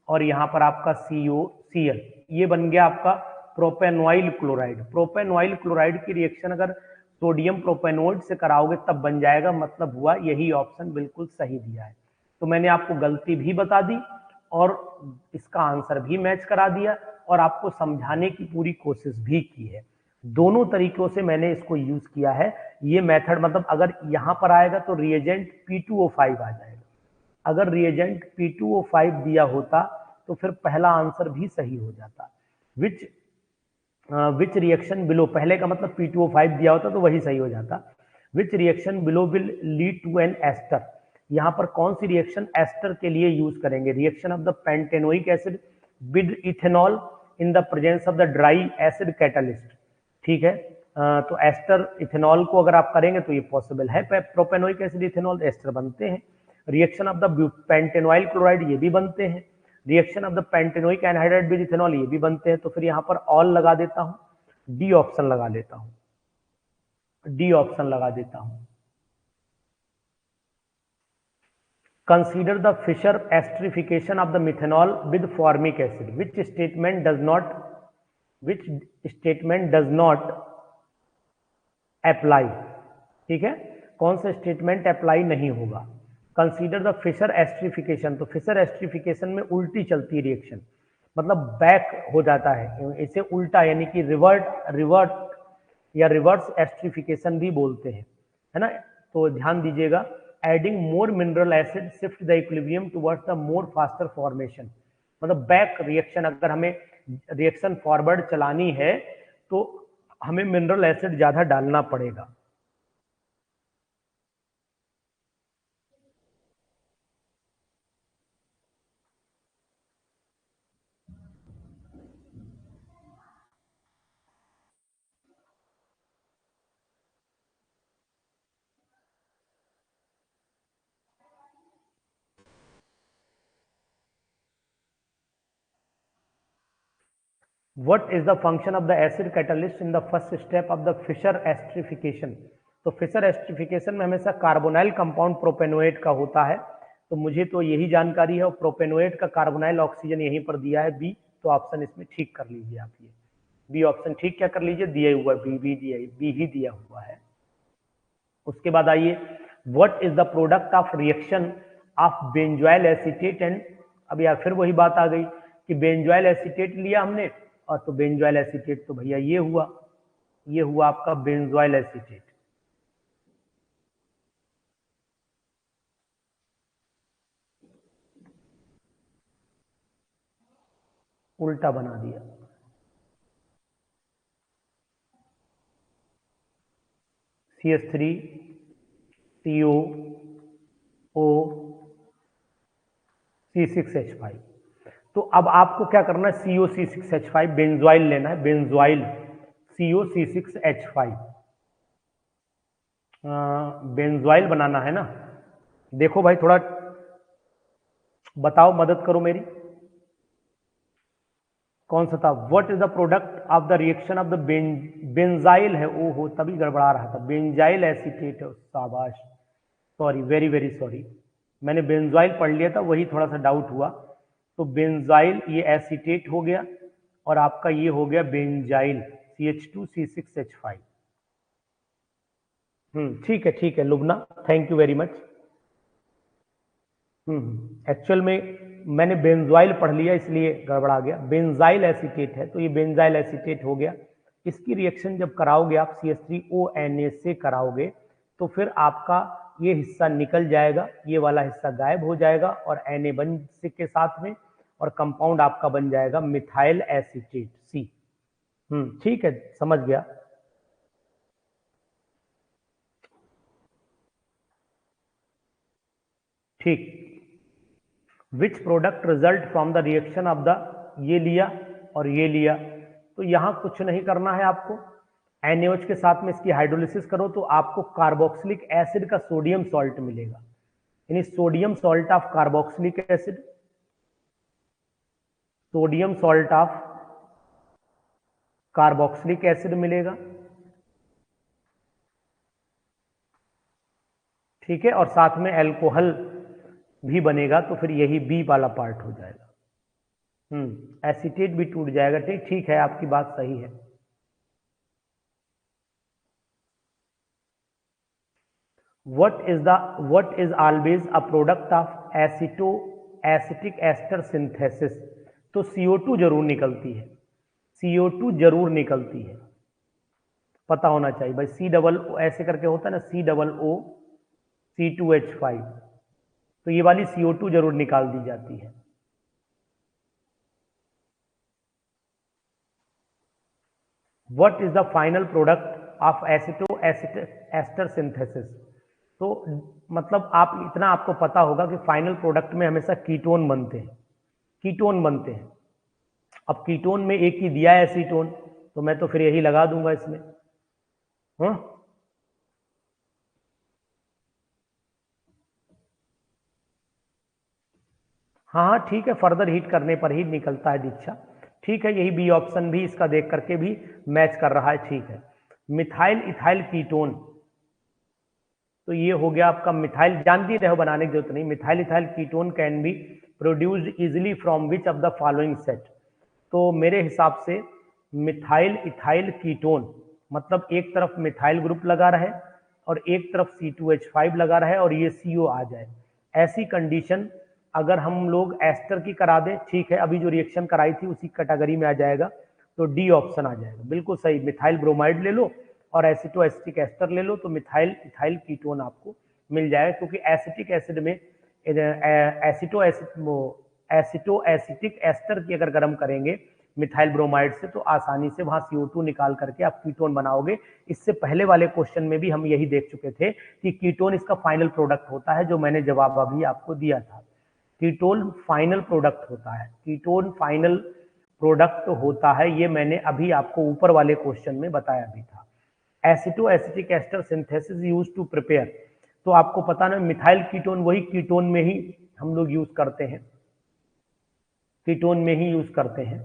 और यहाँ पर आपका COCl, ये बन गया आपका प्रोपेनॉइल क्लोराइड। प्रोपेनॉइल क्लोराइड की रिएक्शन अगर सोडियम प्रोपेनोइड से कराओगे तब बन जाएगा, मतलब हुआ यही ऑप्शन बिल्कुल सही दिया है। तो मैंने आपको गलती भी बता दी और इसका आंसर भी मैच करा दिया और आपको समझाने की पूरी कोशिश भी की है। दोनों तरीकों से मैंने इसको यूज किया है। ये मेथड मतलब अगर यहां पर आएगा तो रिएजेंट P2O5 आ जाएगा, अगर रिएजेंट P2O5 दिया होता तो फिर पहला आंसर भी सही हो जाता। विच रिएक्शन बिलो, पहले का मतलब P2O5 दिया होता तो वही सही हो जाता। Which reaction below will lead to an ester, यहाँ पर कौन सी रिएक्शन एस्टर के लिए यूज करेंगे? Reaction of the pentanoic acid with ethanol in the presence of the dry acid catalyst. ठीक है, तो एस्टर इथेनॉल को अगर आप करेंगे तो ये पॉसिबल है, प्रोपेनोइक एसिड इथेनॉल एस्टर बनते हैं। रिएक्शन ऑफ द पेंटेनॉइल क्लोराइड ये भी बनते हैं। Reaction of the pentanoic anhydride with ethanol ये भी बनते हैं। तो फिर यहाँ पर ऑल लगा देता हूँ, डी ऑप्शन लगा लेता हूँ, डी ऑप्शन लगा देता हूँ। Consider the Fisher esterification of the methanol with formic acid. Which statement does not apply? ठीक है, कौन सा स्टेटमेंट अप्लाई नहीं होगा? कंसीडर द फिशर एस्ट्रिफिकेशन, तो फिशर एस्ट्रिफिकेशन में उल्टी चलती रिएक्शन, मतलब बैक हो जाता है, इसे उल्टा यानी कि रिवर्ट या रिवर्स एस्ट्रिफिकेशन भी बोलते हैं, है ना। तो ध्यान दीजिएगा, adding more mineral acid shift the equilibrium towards the more faster formation, मतलब बैक रिएक्शन, अगर हमें रिएक्शन फॉरवर्ड चलानी है तो हमें मिनरल एसिड ज्यादा डालना पड़ेगा। What is the function of the acid catalyst in the first step of the Fisher esterification? तो फिशर एस्ट्रिफिकेशन में हमेशा कार्बोनाइल कंपाउंड प्रोपेनोएट का होता है, तो मुझे तो यही जानकारी है, और प्रोपेनोएट का कार्बोनाइल ऑक्सीजन यहीं पर दिया है बी, तो ऑप्शन इसमें ठीक कर लीजिए आप, ये बी ऑप्शन ठीक क्या कर लीजिए, दिया हुआ बी ही दिया हुआ है। उसके बाद आइए, what is the product of reaction of benzoyl acetate and, अब यार फिर वही बात आ गई कि बेंजोइल एसीटेट लिया हमने, और तो बेंजोइल एसीटेट तो भैया ये हुआ आपका बेंजोइल एसीटेट। उल्टा बना दिया, CH3 CO O C6H5। तो अब आपको क्या करना है, CO C6H5 बेंजोइल लेना है, बेंजोइल CO C6H5 बेंजोइल बनाना है ना। देखो भाई थोड़ा बताओ, मदद करो मेरी, कौन सा था, what is the product of the reaction of the benzyl है, ओहो तभी गड़बड़ा रहा था, बेंजाइल एसीटेट, शाबाश, सॉरी वेरी वेरी सॉरी, मैंने बेंजाइल पढ़ लिया था, वही थोड़ा सा डाउट हुआ। तो बेंजाइल ये एसीटेट हो गया, और आपका ये हो गया बेंजाइल CH2C6H5। ठीक है Lubna, thank you very much. Actual में मैंने बेंजाइल पढ़ लिया इसलिए गड़बड़ा गया, बेंजाइल एसीटेट है, तो ये बेंजाइल एसीटेट हो गया। इसकी रिएक्शन जब कराओगे आप CH3ONA से कराओगे, तो फिर आपका ये हिस्सा निकल जाएगा, ये वाला हिस्सा गायब हो जाएगा, और Na बन के साथ में, और कंपाउंड आपका बन जाएगा मिथाइल एसीटेट C। ठीक है, समझ गया। ठीक, which product result from the reaction of the, ये लिया और ये लिया, तो यहां कुछ नहीं करना है आपको, NaOH के साथ में इसकी हाइड्रोलिसिस करो तो आपको कार्बोक्सिलिक एसिड का सोडियम सॉल्ट मिलेगा, यानी sodium salt of carboxylic acid, sodium salt of carboxylic acid मिलेगा, ठीक है, और साथ में एल्कोहल भी बनेगा, तो फिर यही बी वाला पार्ट हो जाएगा। एसीटेट भी टूट जाएगा, ठीक है, आपकी बात सही है। what is always a product of acetic ester synthesis, तो CO2 जरूर निकलती है, CO2 जरूर निकलती है, पता होना चाहिए भाई, C ऐसे करके होता है ना, COO C2H5, तो ये वाली CO2 जरूर निकाल दी जाती है। What is the final product of ester synthesis, तो मतलब आप इतना आपको पता होगा कि फाइनल प्रोडक्ट में हमेशा कीटोन बनते हैं। अब कीटोन में एक ही दिया है एसीटोन, तो मैं तो फिर यही लगा दूंगा इसमें। हाँ ठीक है, फर्दर हीट करने पर ही निकलता है दीक्षा, ठीक है, यही बी ऑप्शन भी इसका देख करके भी मैच कर रहा है, ठीक है। मिथाइल इथाइल कीटोन, तो ये हो गया आपका मिथाइल, जानती रहो, बनाने की जरूरत नहीं। Methyl ethyl ketone can be produced easily from which of the following set, तो मेरे हिसाब से मिथाइल इथाइल कीटोन मतलब एक तरफ मिथाइल ग्रुप लगा रहे और एक तरफ C2H5 लगा रहे और ये CO आ जाए, ऐसी कंडीशन अगर हम लोग एस्टर की करा दें, ठीक है, अभी जो रिएक्शन कराई थी उसी कैटेगरी में आ जाएगा, तो डी ऑप्शन आ जाएगा, बिल्कुल सही। मिथाइल ब्रोमाइड ले लो और एसिटो एसिटिक एस्टर ले लो, तो मिथाइल इथाइल कीटोन आपको मिल जाएगा, क्योंकि एसिटिक एसिड में एसिटो एसिटिक एस्टर की अगर गर्म करेंगे मिथाइल ब्रोमाइड से, तो आसानी से वहां CO2 निकाल करके आप कीटोन बनाओगे। इससे पहले वाले क्वेश्चन में भी हम यही देख चुके थे कि कीटोन इसका फाइनल प्रोडक्ट होता है, जो मैंने जवाब अभी आपको दिया था। कीटोन फाइनल प्रोडक्ट होता है, कीटोन फाइनल प्रोडक्ट होता है, ये मैंने अभी आपको ऊपर वाले क्वेश्चन में बताया भी था। Aceto acetic ester synthesis use to prepare, तो आपको पता ना, मिथाइल कीटोन वही कीटोन में ही हम लोग यूज करते हैं, कीटोन में ही यूज करते हैं।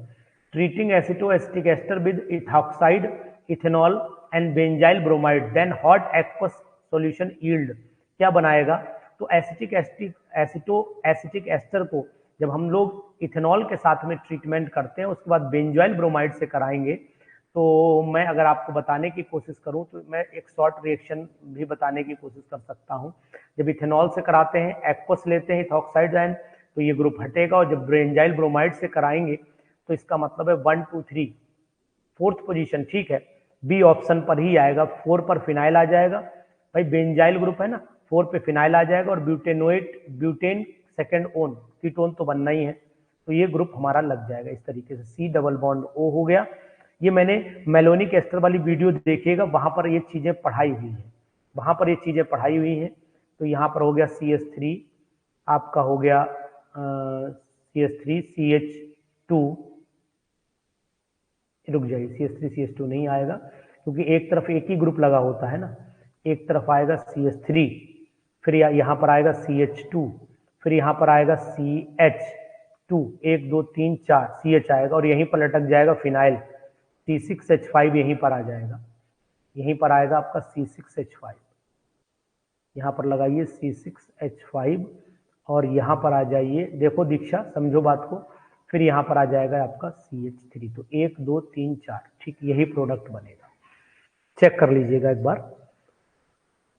Treating एसिटो acetic ester with ethoxide ethanol and benzyl bromide, then hot aqueous solution yield, क्या बनाएगा, तो एसिटो एसिटिक एस्टर को जब हम लोग इथेनॉल के साथ में ट्रीटमेंट करते हैं, उसके बाद बेंजाइल ब्रोमाइड से कराएंगे, तो मैं अगर आपको बताने की कोशिश करूं तो मैं एक शॉर्ट रिएक्शन भी बताने की कोशिश कर सकता हूं। जब इथेनॉल से कराते हैं, एक्वस लेते हैं इथॉक्साइड आयन, तो ये ग्रुप हटेगा, और जब ब्रेंजाइल ब्रोमाइड से कराएंगे तो इसका मतलब है 1 2 3 फोर्थ पोजीशन, ठीक है, बी ऑप्शन पर ही आएगा। 4 पर फिनाइल आ जाएगा, भाई बेंजाइल ग्रुप है ना, 4 पे फिनाइल आ जाएगा, और ब्यूटेनोएट ब्यूटेन सेकेंड ओन, कीटोन तो बनना ही है, तो ये ग्रुप हमारा लग जाएगा इस तरीके से। सी डबल बॉन्ड ओ हो गया। ये मैंने मेलोनिक एस्टर वाली वीडियो देखिएगा, वहां पर ये चीजें पढ़ाई हुई है, वहां पर ये चीजें पढ़ाई हुई हैं। तो यहाँ पर हो गया CH3, आपका हो गया CH3 CH2, रुक जाइए, CH3 CH2 नहीं आएगा, क्योंकि एक तरफ एक ही ग्रुप लगा होता है ना, एक तरफ आएगा CH3, फिर यहाँ पर आएगा CH2, फिर यहाँ पर आएगा CH2, 1 2 3 4 CH आएगा, और यहीं पर लटक जाएगा फिनाइल, C6H5 यहीं पर आ जाएगा, यहीं पर आएगा आपका C6H5, यहाँ पर लगाइए C6H5, और यहाँ पर आ जाइए, देखो दीक्षा समझो बात को, फिर यहाँ पर आ जाएगा आपका CH3, तो 1 2 3 4, ठीक यही प्रोडक्ट बनेगा। चेक कर लीजिएगा एक बार।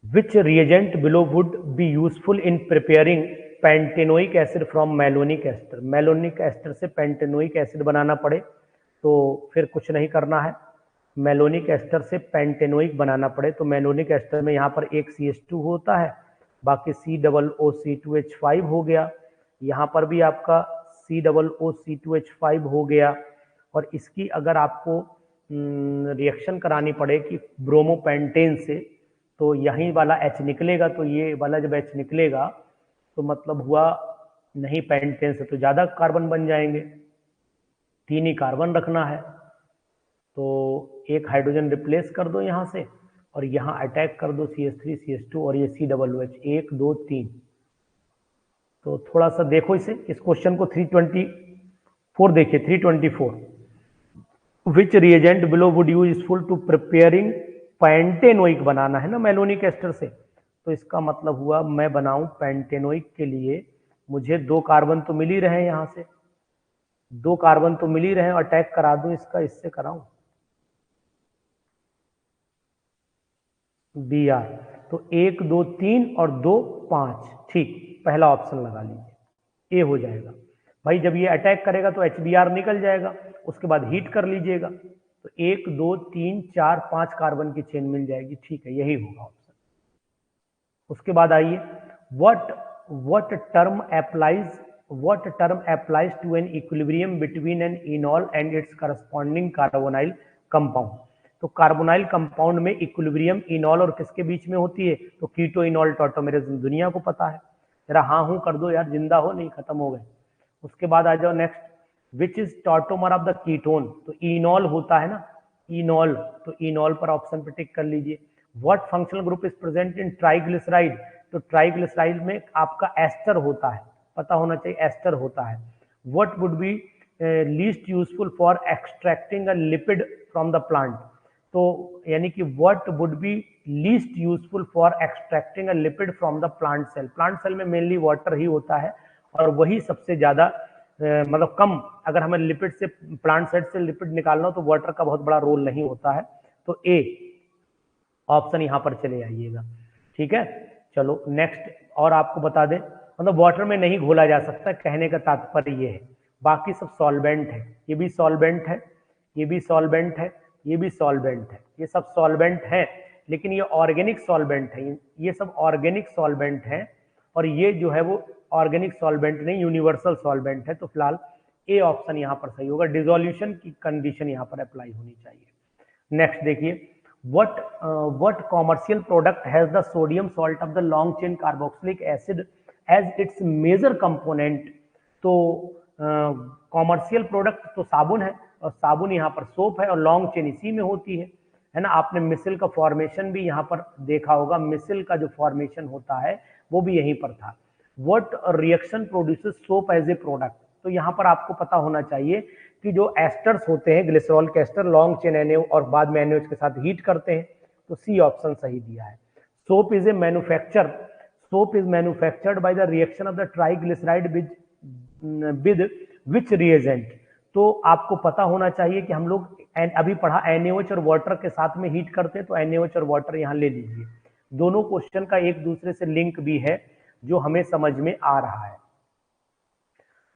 Which reagent below would be useful in preparing pentanoic acid from malonic ester. Malonic ester से पेंटेनोइक एसिड बनाना पड़े तो फिर कुछ नहीं करना है, मेलोनिक एस्टर से पेंटेनोइक बनाना पड़े तो मेलोनिक एस्टर में यहाँ पर एक CH2 होता है, बाकी COOC2H5 हो गया, यहाँ पर भी आपका COOC2H5 हो गया। और इसकी अगर आपको रिएक्शन करानी पड़े कि ब्रोमोपेंटेन से, तो यही वाला H निकलेगा, तो ये वाला जब H निकलेगा तो मतलब हुआ नहीं पेंटेन से तो ज्यादा कार्बन बन जाएंगे, 3 ही कार्बन रखना है, तो एक हाइड्रोजन रिप्लेस कर दो यहाँ से, और यहाँ अटैक कर दो CH3 CH2 और ये COOH, 1 2 3। तो थोड़ा सा देखो इसे, इस क्वेश्चन को 324 देखिए, 324, which reagent below would useful to preparing pentanoic, बनाना है ना मेलोनिक एस्टर से, तो इसका मतलब हुआ मैं बनाऊं पेंटेनोइक के लिए मुझे 2 कार्बन तो मिल ही रहे हैं, यहाँ से 2 कार्बन तो मिल ही रहे हैं, अटैक करा दूं इसका, इससे कराऊं Br, तो 1 2 3 और 2 5, ठीक, पहला ऑप्शन लगा लीजिए, ए हो जाएगा। भाई जब ये अटैक करेगा तो HBr निकल जाएगा, उसके बाद हीट कर लीजिएगा, तो 1 2 3 4 5 कार्बन की चेन मिल जाएगी, ठीक है, यही होगा ऑप्शन। उसके बाद आइए, what term applies to an equilibrium between an enol and its corresponding carbonyl compound। तो कार्बोनाइल कंपाउंड में इक्विलिब्रियम इनॉल और किसके बीच में होती है, तो कीटो इनॉल टॉटोमेरिज्म, दुनिया को पता है, जरा हाँ हूं कर दो यार, जिंदा हो नहीं खत्म हो गए। उसके बाद आ जाओ next, which is tautomer of the ketone, तो इनॉल होता है ना, इनॉल, तो इनॉल पर ऑप्शन पे टिक कर लीजिए। What functional group is present in triglyceride, तो ट्राइग्लिसराइड में आपका एस्टर होता है, पता होना चाहिए एस्टर होता है। What would be least useful for extracting a lipid from the plant, तो यानी कि what would be least useful for extracting a lipid from the plant cell. Plant cell में मेनली वाटर ही होता है, और वही सबसे ज्यादा मतलब कम, अगर हमें लिपिड से, प्लांट सेल से लिपिड निकालना हो तो वाटर का बहुत बड़ा रोल नहीं होता है, तो ए ऑप्शन यहां पर चले आइएगा, ठीक है। चलो नेक्स्ट, और आपको बता दें, मतलब वाटर में नहीं घोला जा सकता, कहने का तात्पर्य ये है, बाकी सब सॉल्वेंट है, ये भी सॉल्वेंट है, ये भी सॉल्वेंट है, ये भी सॉल्वेंट है, ये सब सॉल्वेंट हैं, लेकिन ये ऑर्गेनिक सॉल्वेंट है, ये सब ऑर्गेनिक सॉल्वेंट हैं, और ये जो है वो ऑर्गेनिक सॉल्वेंट नहीं, यूनिवर्सल सॉल्वेंट है, तो फिलहाल ए ऑप्शन यहाँ पर सही होगा, डिसोल्यूशन की कंडीशन यहाँ पर अप्लाई होनी चाहिए। नेक्स्ट देखिए, what commercial product has the sodium salt of the long chain carboxylic acid as its major component, तो कॉमर्शियल प्रोडक्ट तो साबुन है, और साबुन यहाँ पर सोप है, और लॉन्ग चेन इसी में होती है ना। आपने मिसिल का फॉर्मेशन भी यहाँ पर देखा होगा, मिसिल का जो फॉर्मेशन होता है वो भी यहीं पर था। What reaction produces soap as a product, तो यहाँ पर आपको पता होना चाहिए कि जो एस्टर्स होते हैं, ग्लिसरॉल के एस्टर लॉन्ग चेन NaO और बाद में NaOH के साथ हीट करते हैं, तो सी ऑप्शन सही दिया है। Soap is a manufacture, soap is manufactured by the reaction of the triglyceride with which reagent, तो आपको पता होना चाहिए कि हम लोग अभी पढ़ा NaOH और वाटर के साथ में हीट करते हैं, तो NaOH और वाटर यहाँ ले लीजिए। दोनों क्वेश्चन का एक दूसरे से लिंक भी है जो हमें समझ में आ रहा है।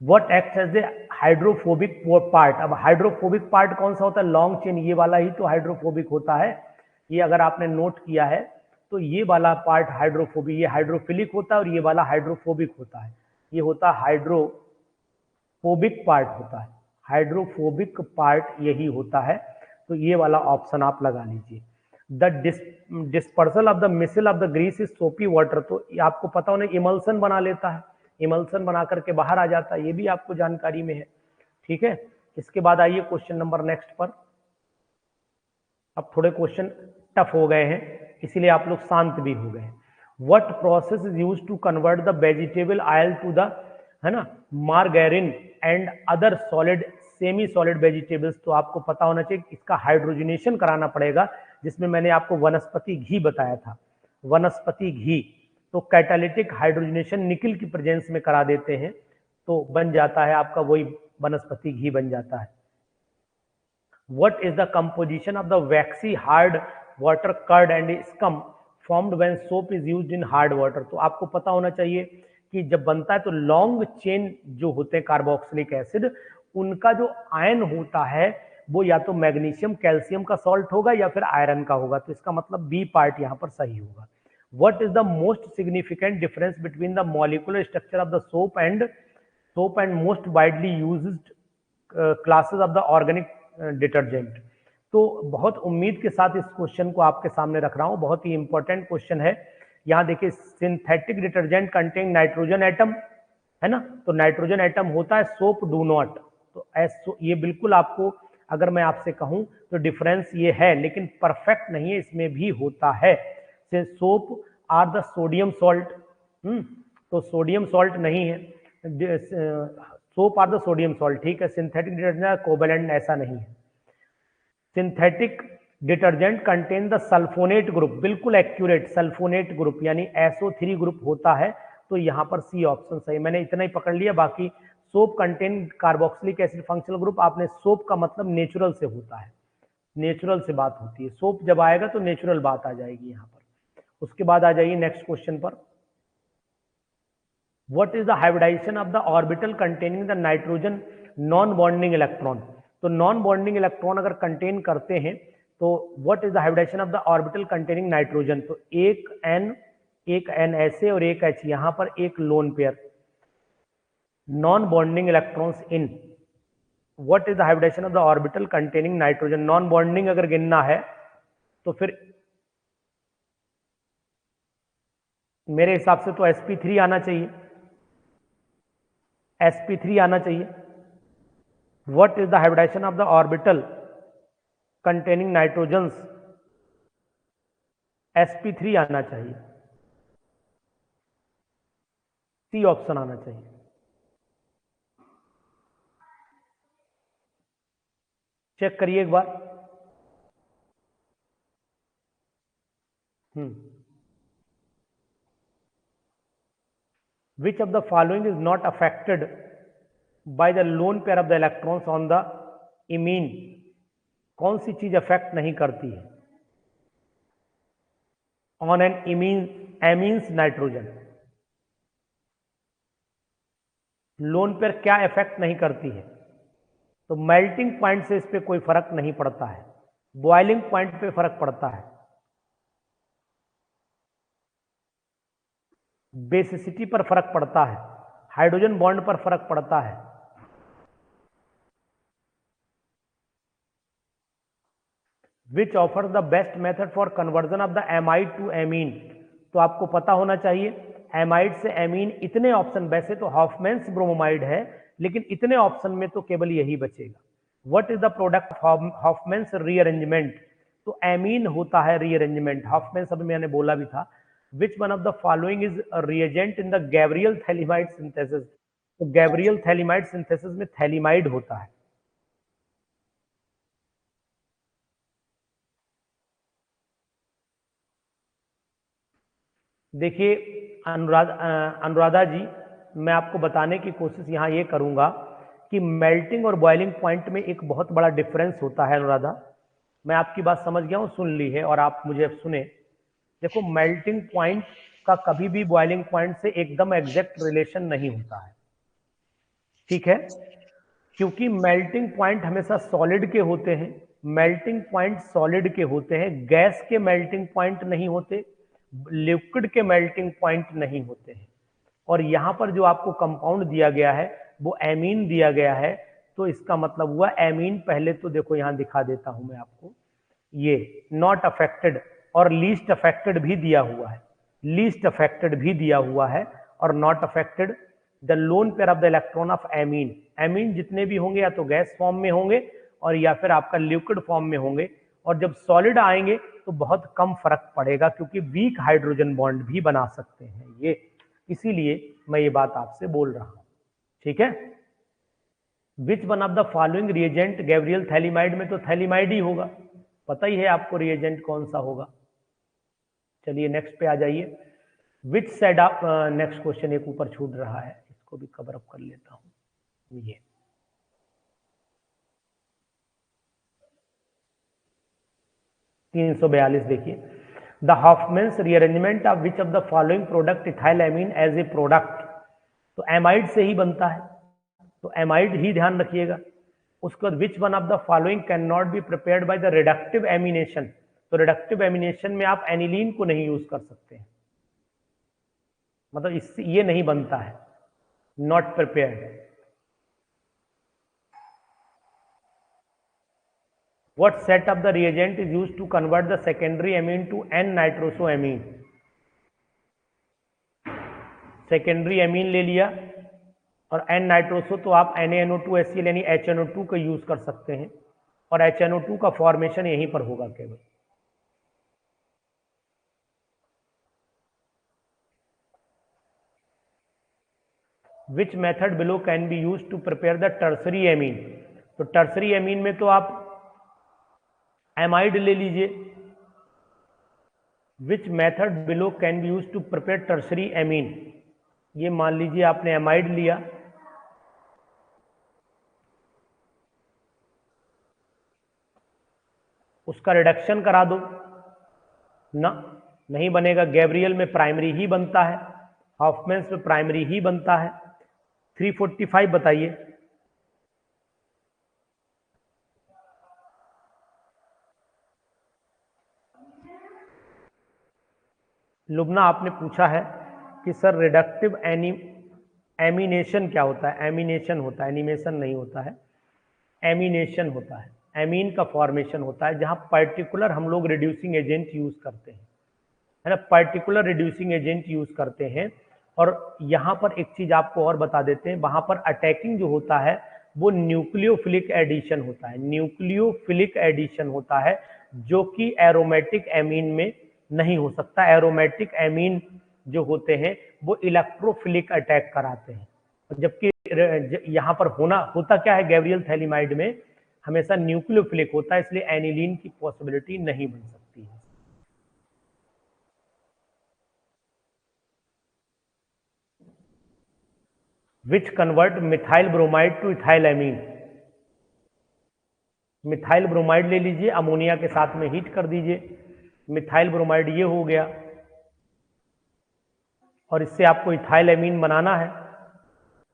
What acts as a hydrophobic part? अब हाइड्रोफोबिक पार्ट कौन सा होता है? लॉन्ग चेन, ये वाला ही तो हाइड्रोफोबिक होता है। ये अगर आपने नोट किया है तो ये वाला पार्ट हाइड्रोफोबिक, ये हाइड्रोफिलिक होता है और ये वाला हाइड्रोफोबिक होता है। ये होता है हाइड्रोफोबिक पार्ट होता है, हाइड्रोफोबिक पार्ट यही होता है। तो ये वाला ऑप्शन आप लगा लीजिए। The dispersal of the micelle of the grease is soapy water, तो आपको पता होना इमल्सन बना लेता है, इमल्सन बना करके बाहर आ जाता है, ये भी आपको जानकारी में है। ठीक है, इसके बाद आइए क्वेश्चन नंबर नेक्स्ट पर। अब थोड़े क्वेश्चन टफ हो गए हैं, इसीलिए आप लोग शांत भी हो गए। What process is use to convert the vegetable oil to the, है ना, margarine and other solid semi solid vegetables? तो आपको पता होना चाहिए इसका हाइड्रोजनेशन कराना पड़ेगा, जिसमें मैंने आपको वनस्पति घी बताया था, वनस्पति घी। तो कैटालिटिक हाइड्रोजनेशन निकल की प्रेजेंस में करा देते हैं, तो बन जाता है आपका वही वनस्पति घी बन जाता है। What is the composition of the waxy hard water curd and scum formed when soap is used in hard water? तो आपको पता होना चाहिए कि जब बनता है तो लॉन्ग चेन जो होते हैं कार्बोक्सिलिक एसिड, उनका जो आयन होता है वो या तो मैग्नीशियम कैल्शियम का सॉल्ट होगा या फिर आयरन का होगा, तो इसका मतलब बी पार्ट यहाँ पर सही होगा। What is the most significant difference between the molecular structure of the soap and most widely used classes of the organic detergent? तो बहुत उम्मीद के साथ इस क्वेश्चन को आपके सामने रख रहा हूं, बहुत ही इंपॉर्टेंट क्वेश्चन है। यहां देखिए, synthetic detergent contain nitrogen atom, है ना, तो नाइट्रोजन एटम होता है, सोप डू नॉट। तो ये बिल्कुल आपको, अगर मैं आपसे कहूं तो डिफरेंस ये है, लेकिन परफेक्ट नहीं है, इसमें भी होता है। से soap are the sodium salt, तो सोडियम सॉल्ट नहीं है, soap are the sodium salt, ठीक है। सिंथेटिक डिटर्जेंट कोवेलेंट ऐसा नहीं है। Synthetic detergent contain the sulfonate group, बिल्कुल एक्यूरेट, सल्फोनेट ग्रुप यानी SO3 ग्रुप होता है, तो यहां पर सी ऑप्शन सही। मैंने इतना ही पकड़ लिया, बाकी soap contain carboxylic acid functional group, आपने सोप का मतलब नेचुरल से होता है, नेचुरल से बात होती है, सोप जब आएगा तो नेचुरल बात आ जाएगी यहां पर। उसके बाद आ जाइए नेक्स्ट क्वेश्चन पर। What is the hybridization of the orbital containing the nitrogen non bonding electron? तो नॉन बॉन्डिंग इलेक्ट्रॉन अगर कंटेन करते हैं तो what is the hybridisation of the orbital containing nitrogen? तो एक N ऐसे और एक H, यहां पर एक lone pair, non bonding electrons in, what is the hybridisation of the orbital containing nitrogen? Non bonding अगर गिनना है तो फिर मेरे हिसाब से तो sp3 आना चाहिए, sp3 आना चाहिए। What is the hybridization of the orbital containing nitrogens? sp3 आना चाहिए, सी ऑप्शन आना चाहिए। चेक करिए एक बार। Which of the following is not affected by the lone pair of the electrons on the imine? कौन सी चीज अफेक्ट नहीं करती है on an amines nitrogen? Lone pair क्या इफेक्ट नहीं करती है? तो मेल्टिंग पॉइंट से इस पे कोई फर्क नहीं पड़ता है, बॉइलिंग पॉइंट पे फर्क पड़ता है, बेसिसिटी पर फर्क पड़ता है, हाइड्रोजन बॉन्ड पर फर्क पड़ता है। Which offer the best method for conversion of the amide to amine? तो आपको पता होना चाहिए एमाइड से एमीन, इतने ऑप्शन, वैसे तो हॉफमैन्स ब्रोमोमाइड है, लेकिन इतने ऑप्शन में तो केवल यही बचेगा। What is the product Hofmann's rearrangement? तो एमीन होता है रीअरेंजमेंट, हॉफमैन्स अभी मैंने बोला भी था। Which one of the following is reagent in the Gabriel phthalimide synthesis? तो गैब्रियल थैलिमाइड सिंथेसिस में थैलिमाइड होता है। देखिए अनुराधा जी, मैं आपको बताने की कोशिश यहाँ ये करूँगा कि मेल्टिंग और बॉइलिंग पॉइंट में एक बहुत बड़ा डिफरेंस होता है अनुराधा। मैं आपकी बात समझ गया हूँ, सुन ली है, और आप मुझे अब सुने। देखो, मेल्टिंग पॉइंट का कभी भी बॉइलिंग पॉइंट से एकदम एग्जैक्ट रिलेशन नहीं होता है, ठीक है, क्योंकि मेल्टिंग पॉइंट हमेशा सॉलिड के होते हैं। मेल्टिंग पॉइंट सॉलिड के होते हैं, गैस के मेल्टिंग पॉइंट नहीं होते, लिक्विड के मेल्टिंग पॉइंट नहीं होते हैं। और यहां पर जो आपको कंपाउंड दिया गया है वो एमीन दिया गया है, तो इसका मतलब हुआ एमीन। पहले तो देखो यहां दिखा देता हूं मैं आपको, ये नॉट अफेक्टेड और लीस्ट अफेक्टेड भी दिया हुआ है, लीस्ट अफेक्टेड भी दिया हुआ है और not affected. The lone pair of the electron of amine, amine जितने भी होंगे या तो गैस फॉर्म में होंगे और या फिर आपका लिक्विड फॉर्म में होंगे, और जब सॉलिड आएंगे तो बहुत कम फर्क पड़ेगा, क्योंकि वीक हाइड्रोजन बॉन्ड भी बना सकते हैं ये, इसीलिए मैं ये बात आपसे बोल रहा हूं, ठीक है। Which one of the following reagent, Gabriel phthalimide में तो थैलीमाइड ही होगा, पता ही है आपको रिएजेंट कौन सा होगा। चलिए नेक्स्ट पे आ जाइए। Which side of, next question एक ऊपर छूट रहा है, इसको भी कवर अप कर लेता हूं। ये 342 देखिए, the Hofmann's rearrangement of which of the following product ethyl amine as a product, तो एमाइड से ही बनता है, तो एमाइड ही ध्यान रखिएगा। उसके बाद विच one of the following can not be prepared by the reductive ammunition, तो रिडक्टिव एमिनेशन में आप एनिलीन को नहीं यूज कर सकते हैं, मतलब इससे ये नहीं बनता है, not prepared. What set of the reagent is used to convert the secondary amine to N-nitrosoamine? Secondary amine ले लिया और एन नाइट्रोसो, तो आप NaNO2HCl यानी HNO2 का यूज कर सकते हैं, और HNO2 का फॉर्मेशन यहीं पर होगा केवल। Which method below can be use to prepare the tertiary amine, तो टर्सरी एमीन में तो आप एमाइड ले लीजिए। Which method below can be use to prepare tertiary amine, ये मान लीजिए आपने एमाइड लिया, उसका रिडक्शन करा दो ना, नहीं बनेगा। गैब्रियल में प्राइमरी ही बनता है, हॉफमैन्स में प्राइमरी ही बनता है। 345 बताइए। लुबना आपने पूछा है कि सर रिडक्टिव एमिनेशन क्या होता है? एमिनेशन होता है, एनिमेशन नहीं होता है, एमिनेशन होता है, एमीन का फॉर्मेशन होता है, जहां पर्टिकुलर हम लोग रिड्यूसिंग एजेंट यूज करते हैं, है ना, पर्टिकुलर रिड्यूसिंग एजेंट यूज करते हैं। और यहां पर एक चीज आपको और बता देते हैं, वहां पर अटैकिंग जो होता है वो न्यूक्लियोफिलिक एडिशन होता है, न्यूक्लियोफिलिक एडिशन होता है, जो कि एरोमेटिक एमीन में नहीं हो सकता। एरोमेटिक एमीन जो होते हैं वो इलेक्ट्रोफिलिक अटैक कराते हैं, जबकि यहाँ पर होता क्या है, गैब्रियल थैलीमाइड में हमेशा न्यूक्लियोफिलिक होता है, इसलिए एनिलीन की पॉसिबिलिटी नहीं बन सकती है। Which convert methyl bromide two ethyl amine, methyl bromide ले लीजिए, अमोनिया के साथ में हीट कर दीजिए, मिथाइल ब्रोमाइड ये हो गया, और इससे आपको इथाइल एमीन बनाना है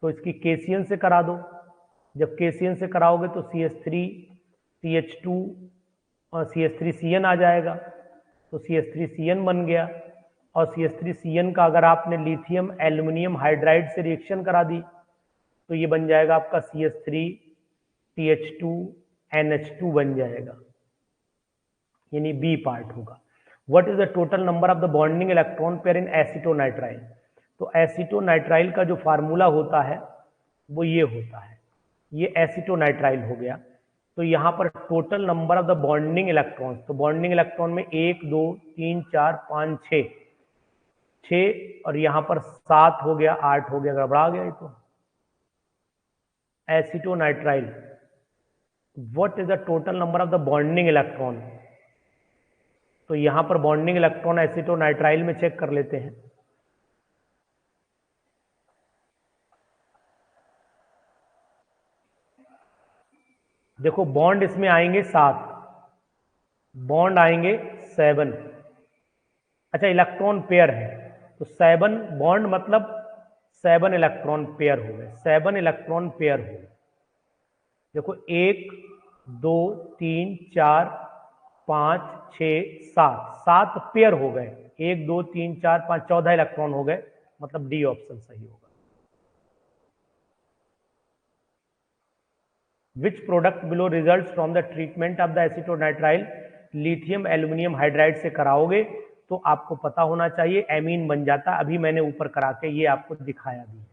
तो इसकी केसीएन से करा दो। जब केसीएन से कराओगे तो CH3 CH2 और CH3CN आ जाएगा, तो CH3CN बन गया। और CH3CN का अगर आपने लिथियम एल्यूमिनियम हाइड्राइड से रिएक्शन करा दी तो ये बन जाएगा आपका CH3 TH2 NH2 बन जाएगा, यानी बी पार्ट होगा। What is the total number of the bonding electron pair in acetonitrile, तो एसिटोनाइट्राइल का जो फार्मूला होता है वो ये होता है, ये एसिटोनाइट्राइल हो गया। तो यहाँ पर total number of the bonding electrons, तो बॉन्डिंग इलेक्ट्रॉन में 1 2 3 4 5 6 6, और यहाँ पर 7 हो गया, 8 हो गया, गड़बड़ा गया ये तो। Acetonitrile, what is the total number of the bonding electron, तो यहां पर बॉन्डिंग इलेक्ट्रॉन एसिटोनाइट्राइल में चेक कर लेते हैं। देखो बॉन्ड इसमें आएंगे 7, बॉन्ड आएंगे 7। अच्छा इलेक्ट्रॉन पेयर है तो 7 बॉन्ड मतलब 7 इलेक्ट्रॉन पेयर हो गए, 7 इलेक्ट्रॉन पेयर हो गए। देखो 1 2 3 4 5 6 7, 7 पेयर हो गए। 1 2 3 4 5 14 इलेक्ट्रॉन हो गए, मतलब डी ऑप्शन सही होगा। Which product below result from the treatment of the acetonitrile, lithium aluminium hydride से कराओगे तो आपको पता होना चाहिए एमीन बन जाता। अभी मैंने ऊपर करा के ये आपको दिखाया भी है।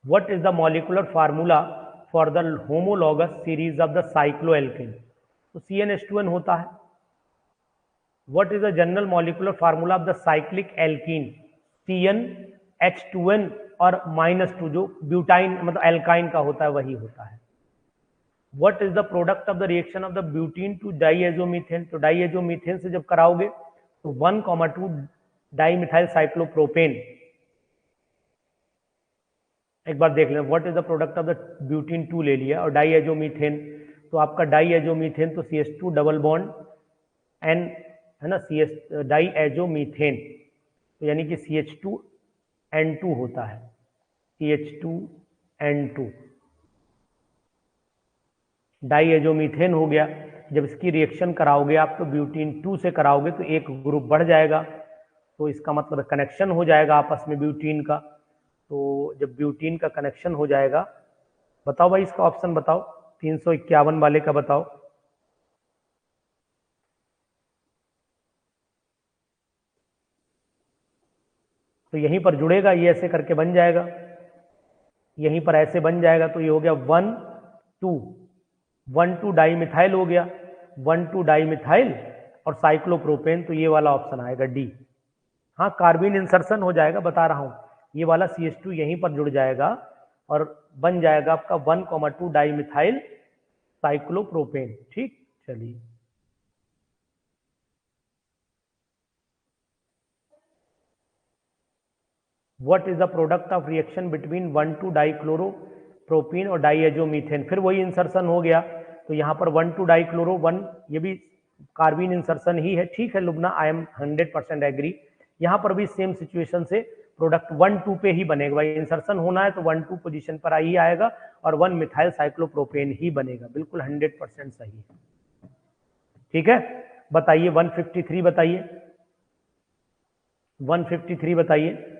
What is the molecular formula for the homologous series of the cycloalkane? तो CnH2n होता है। What is the general molecular formula of the cyclic alkene? CnH2n और -2 जो ब्यूटाइन मतलब एल्काइन का होता है वही होता है। What is the product of the reaction of the butene to diazomethane? तो डाइएजोमीथेन से जब कराओगे तो 1,2 डाइमिथाइल साइक्लोप्रोपेन। एक बार देख लें, what is the product of the butene 2 ले लिया और डाइएजोमीथेन, तो आपका डाइएजोमीथेन तो CH2 डबल बॉन्ड एन है ना, डाइएजोमीथेन तो यानी कि CH2N2 होता है, CH2N2 डाइएजोमीथेन हो गया। जब इसकी रिएक्शन कराओगे आप तो ब्यूटीन 2 से कराओगे तो एक ग्रुप बढ़ जाएगा, तो इसका मतलब कनेक्शन हो जाएगा आपस में ब्यूटीन का। तो जब ब्यूटीन का कनेक्शन हो जाएगा, बताओ भाई इसका ऑप्शन बताओ, 351 वाले का बताओ। तो यहीं पर जुड़ेगा, ये ऐसे करके बन जाएगा, यहीं पर ऐसे बन जाएगा। तो ये हो गया 1,2 डाइमिथाइल हो गया, 1,2 डाइमिथाइल और साइक्लोप्रोपेन, तो ये वाला ऑप्शन आएगा डी। हाँ कार्बिन इंसर्शन हो जाएगा, बता रहा हूं, ये वाला CH2 यहीं पर जुड़ जाएगा और बन जाएगा आपका 1,2 डाइमिथाइल साइक्लोप्रोपेन। ठीक, चलिए what is the product of reaction between 1,2 डाइक्लोरोप्रोपीन और डाइएजोमीथेन, फिर वही इंसर्शन हो गया। तो यहाँ पर 1,2 डाइक्लोरो 1, ये भी कार्बिन इंसर्शन ही है। ठीक है लुबना, आई एम 100% एग्री। यहाँ पर भी सेम सिचुएशन से प्रोडक्ट 1,2 पे ही बनेगा भाई, इंसर्शन होना है तो 1,2 पोजीशन पर ही आएगा और 1 मिथाइल साइक्लोप्रोपेन ही बनेगा, बिल्कुल 100% सही है। ठीक है, बताइए 153 बताइए, 153 बताइए।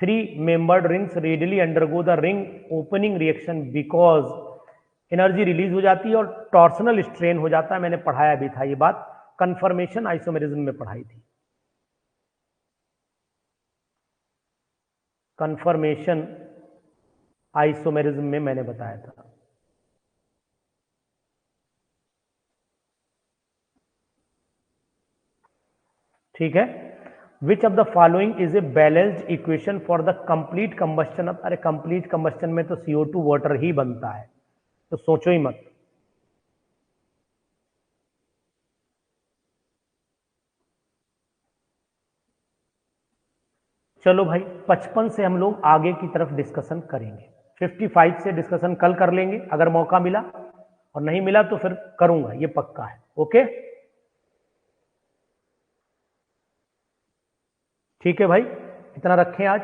3-membered rings readily undergo the ring opening reaction because energy release हो जाती है और टॉर्सनल स्ट्रेन हो जाता है। मैंने पढ़ाया भी था ये बात, कन्फर्मेशन आइसोमेरिज्म में पढ़ाई थी। कन्फर्मेशन आइसोमेरिज्म में मैंने बताया था। ठीक है, विच of the following is a balanced equation for the complete combustion of, अरे कंप्लीट कंबस्टन में तो CO2 वाटर ही बनता है, तो सोचो ही मत। चलो भाई 55 से हम लोग आगे की तरफ डिस्कशन करेंगे, 55 से डिस्कशन कल कर लेंगे अगर मौका मिला, और नहीं मिला तो फिर करूंगा, ये पक्का है। ओके ठीक है भाई, इतना रखें आज।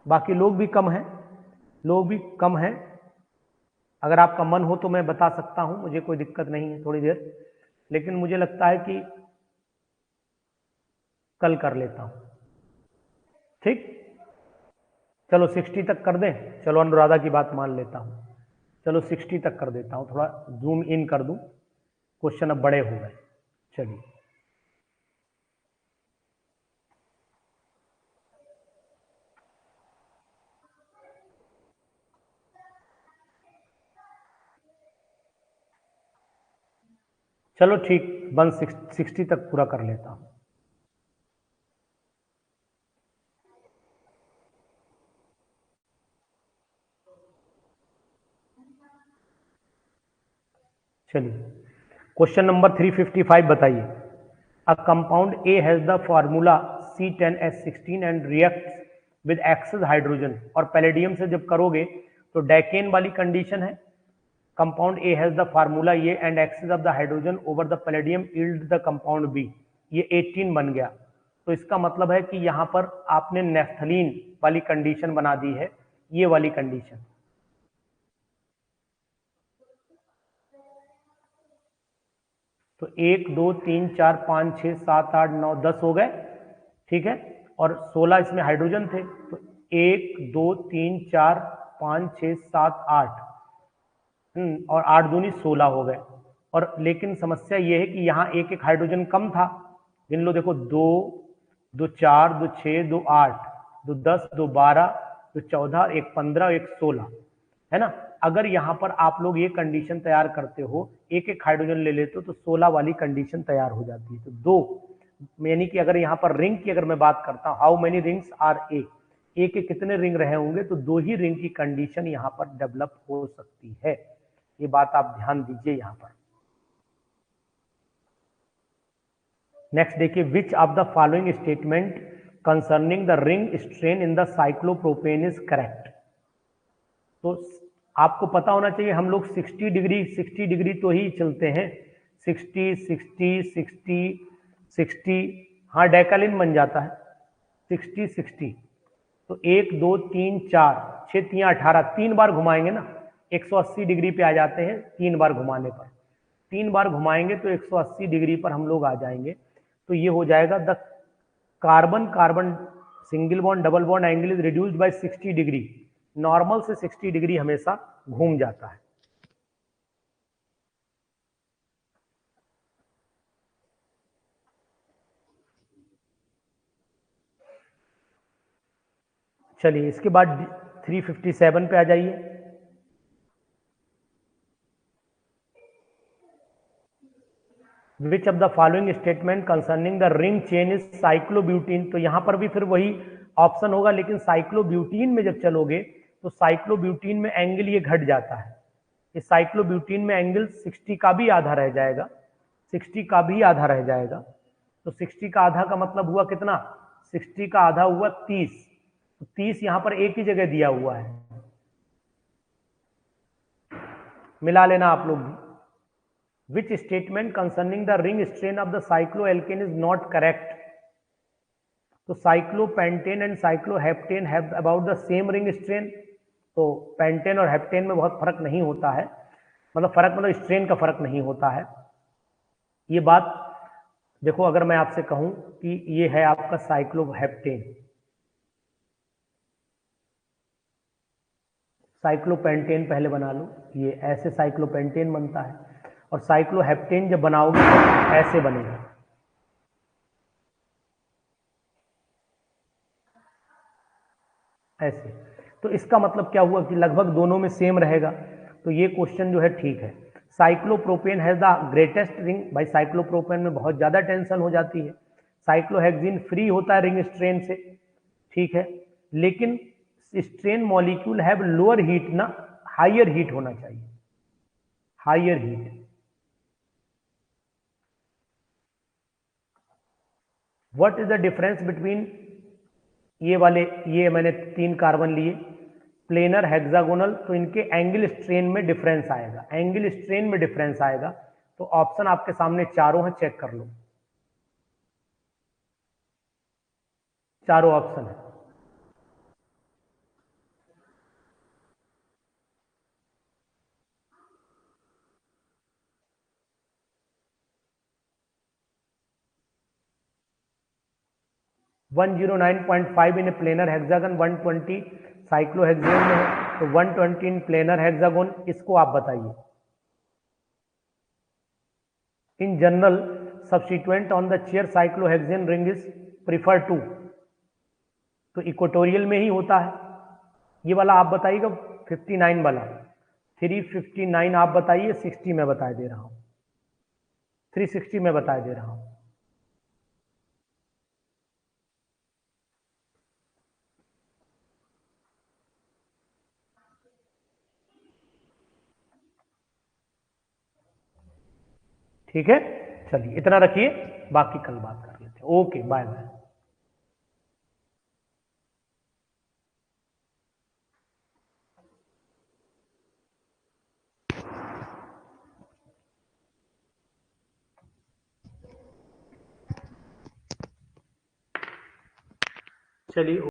बाकी लोग भी कम हैं, लोग भी कम हैं, अगर आपका मन हो तो मैं बता सकता हूं, मुझे कोई दिक्कत नहीं है थोड़ी देर, लेकिन मुझे लगता है कि कल कर लेता हूं। ठीक, चलो 60 तक कर दें, चलो अनुराधा की बात मान लेता हूं, चलो 60 तक कर देता हूं, थोड़ा जूम इन कर दूं, क्वेश्चन अब बड़े हो गए। चलिए चलो ठीक, 160 तक पूरा कर लेता हूं। चलिए क्वेश्चन नंबर 355 बताइए। A compound A has the formula C10H16 and reacts with excess hydrogen. और पैलेडियम से जब करोगे तो डेकेन वाली कंडीशन है, compound A has the formula ये and excess of the hydrogen over the palladium yield the compound B, ये 18 बन गया। तो इसका मतलब है कि यहाँ पर आपने नेफ्थलीन वाली कंडीशन बना दी है, ये वाली कंडीशन। तो 1 2 3 4 5 6 7 8 9 10 हो गए, ठीक है, और 16 इसमें हाइड्रोजन थे, तो 1 2 3 4 5 6 7 8, और 8 दूनी 16 हो गए। और लेकिन समस्या ये है कि यहाँ एक एक हाइड्रोजन कम था, गिन लो, देखो 2 2 4 2 6 2 8 2 10 2 12 2 14 1 15 1 16, है ना। अगर यहाँ पर आप लोग ये कंडीशन तैयार करते हो, एक एक हाइड्रोजन ले लेते हो, तो 16 वाली कंडीशन तैयार हो जाती है। तो दो, यानी कि अगर यहाँ पर रिंग की अगर मैं बात करता हूँ, how many rings R A के कितने रिंग रहे होंगे, तो 2 ही रिंग की कंडीशन यहाँ पर डेवलप हो सकती है। ये बात आप ध्यान दीजिए यहाँ पर। नेक्स्ट देखिए, विच of the following statement concerning the ring strain in the cyclopropane is correct. तो आपको पता होना चाहिए, हम लोग 60 डिग्री तो ही चलते हैं, 60 60 60 60, हाँ डेकालिन बन जाता है 60 60। तो 1 2 3 4 6 3 18, 3 बार घुमाएंगे ना 180 डिग्री पे आ जाते हैं, 3 बार घुमाने पर, 3 बार घुमाएंगे तो 180 डिग्री पर हम लोग आ जाएंगे। तो ये हो जाएगा, the carbon carbon single bond double bond angle is reduced by 60 degree. Normal से 60 डिग्री हमेशा घूम जाता है। चलिए इसके बाद 357 पे आ जाइए। Which of the following statement concerning the ring chain is cyclobutene. तो यहां पर भी फिर वही ऑप्शन होगा, लेकिन साइक्लोब्यूटीन में जब चलोगे तो साइक्लोब्यूटीन में एंगल ये घट जाता है। इस साइक्लोब्यूटीन में एंगल 60 का भी आधा रह जाएगा, 60 का भी आधा रह जाएगा। तो 60 का आधा का मतलब हुआ कितना, 60 का आधा हुआ 30। तो 30 यहां पर एक ही जगह दिया हुआ है, मिला लेना आप लोग भी। Which statement concerning the ring strain of the cycloalkane is not correct? तो cyclopentane and cycloheptane have about the same ring strain। तो पेंटेन और हेप्टेन में बहुत फर्क नहीं होता है, मतलब फर्क मतलब स्ट्रेन का फर्क नहीं होता है। ये बात देखो, अगर मैं आपसे कहूं कि ये है आपका साइक्लोहेप्टेन, साइक्लोपेंटेन पहले बना लो, ये ऐसे साइक्लोपेंटेन बनता है, और साइक्लोहेप्टेन जब बनाओगे तो ऐसे बनेगा। ऐसे, तो इसका मतलब क्या हुआ कि लगभग दोनों में सेम रहेगा। तो ये क्वेश्चन जो है ठीक है। Cyclopropane has the greatest ring. भाई साइक्लोप्रोपेन में बहुत ज्यादा टेंशन हो जाती है। साइक्लोहेक्सिन फ्री होता है रिंग स्ट्रेन से, ठीक है, लेकिन strain molecule have lower heat ना, हाइयर हीट होना चाहिए, higher heat. What is the difference between ये वाले, ये मैंने 3 कार्बन लिए, प्लेनर हेक्सागोनल, तो इनके एंगल स्ट्रेन में डिफरेंस आएगा, एंगल स्ट्रेन में डिफरेंस आएगा। तो ऑप्शन आपके सामने चारों हैं, चेक कर लो, चारों ऑप्शन है। वन 109.5 इन प्लेनर हेक्सागन, 120 साइक्लोहेक्सेन में है, तो 120 इन प्लेनर हेक्सागोन। इसको आप बताइए। In general substituent on the chair cyclohexane ring is prefer to. तो इक्वेटोरियल में ही होता है ये वाला, आप बताइएगा 59 वाला। 359 आप बताइए, 60 में बता दे रहा हूं, 360 में बता दे रहा हूं। ठीक है, चलिए इतना रखिए। बाकी कल बात कर लेते हैं। Okay, bye bye. चलिए।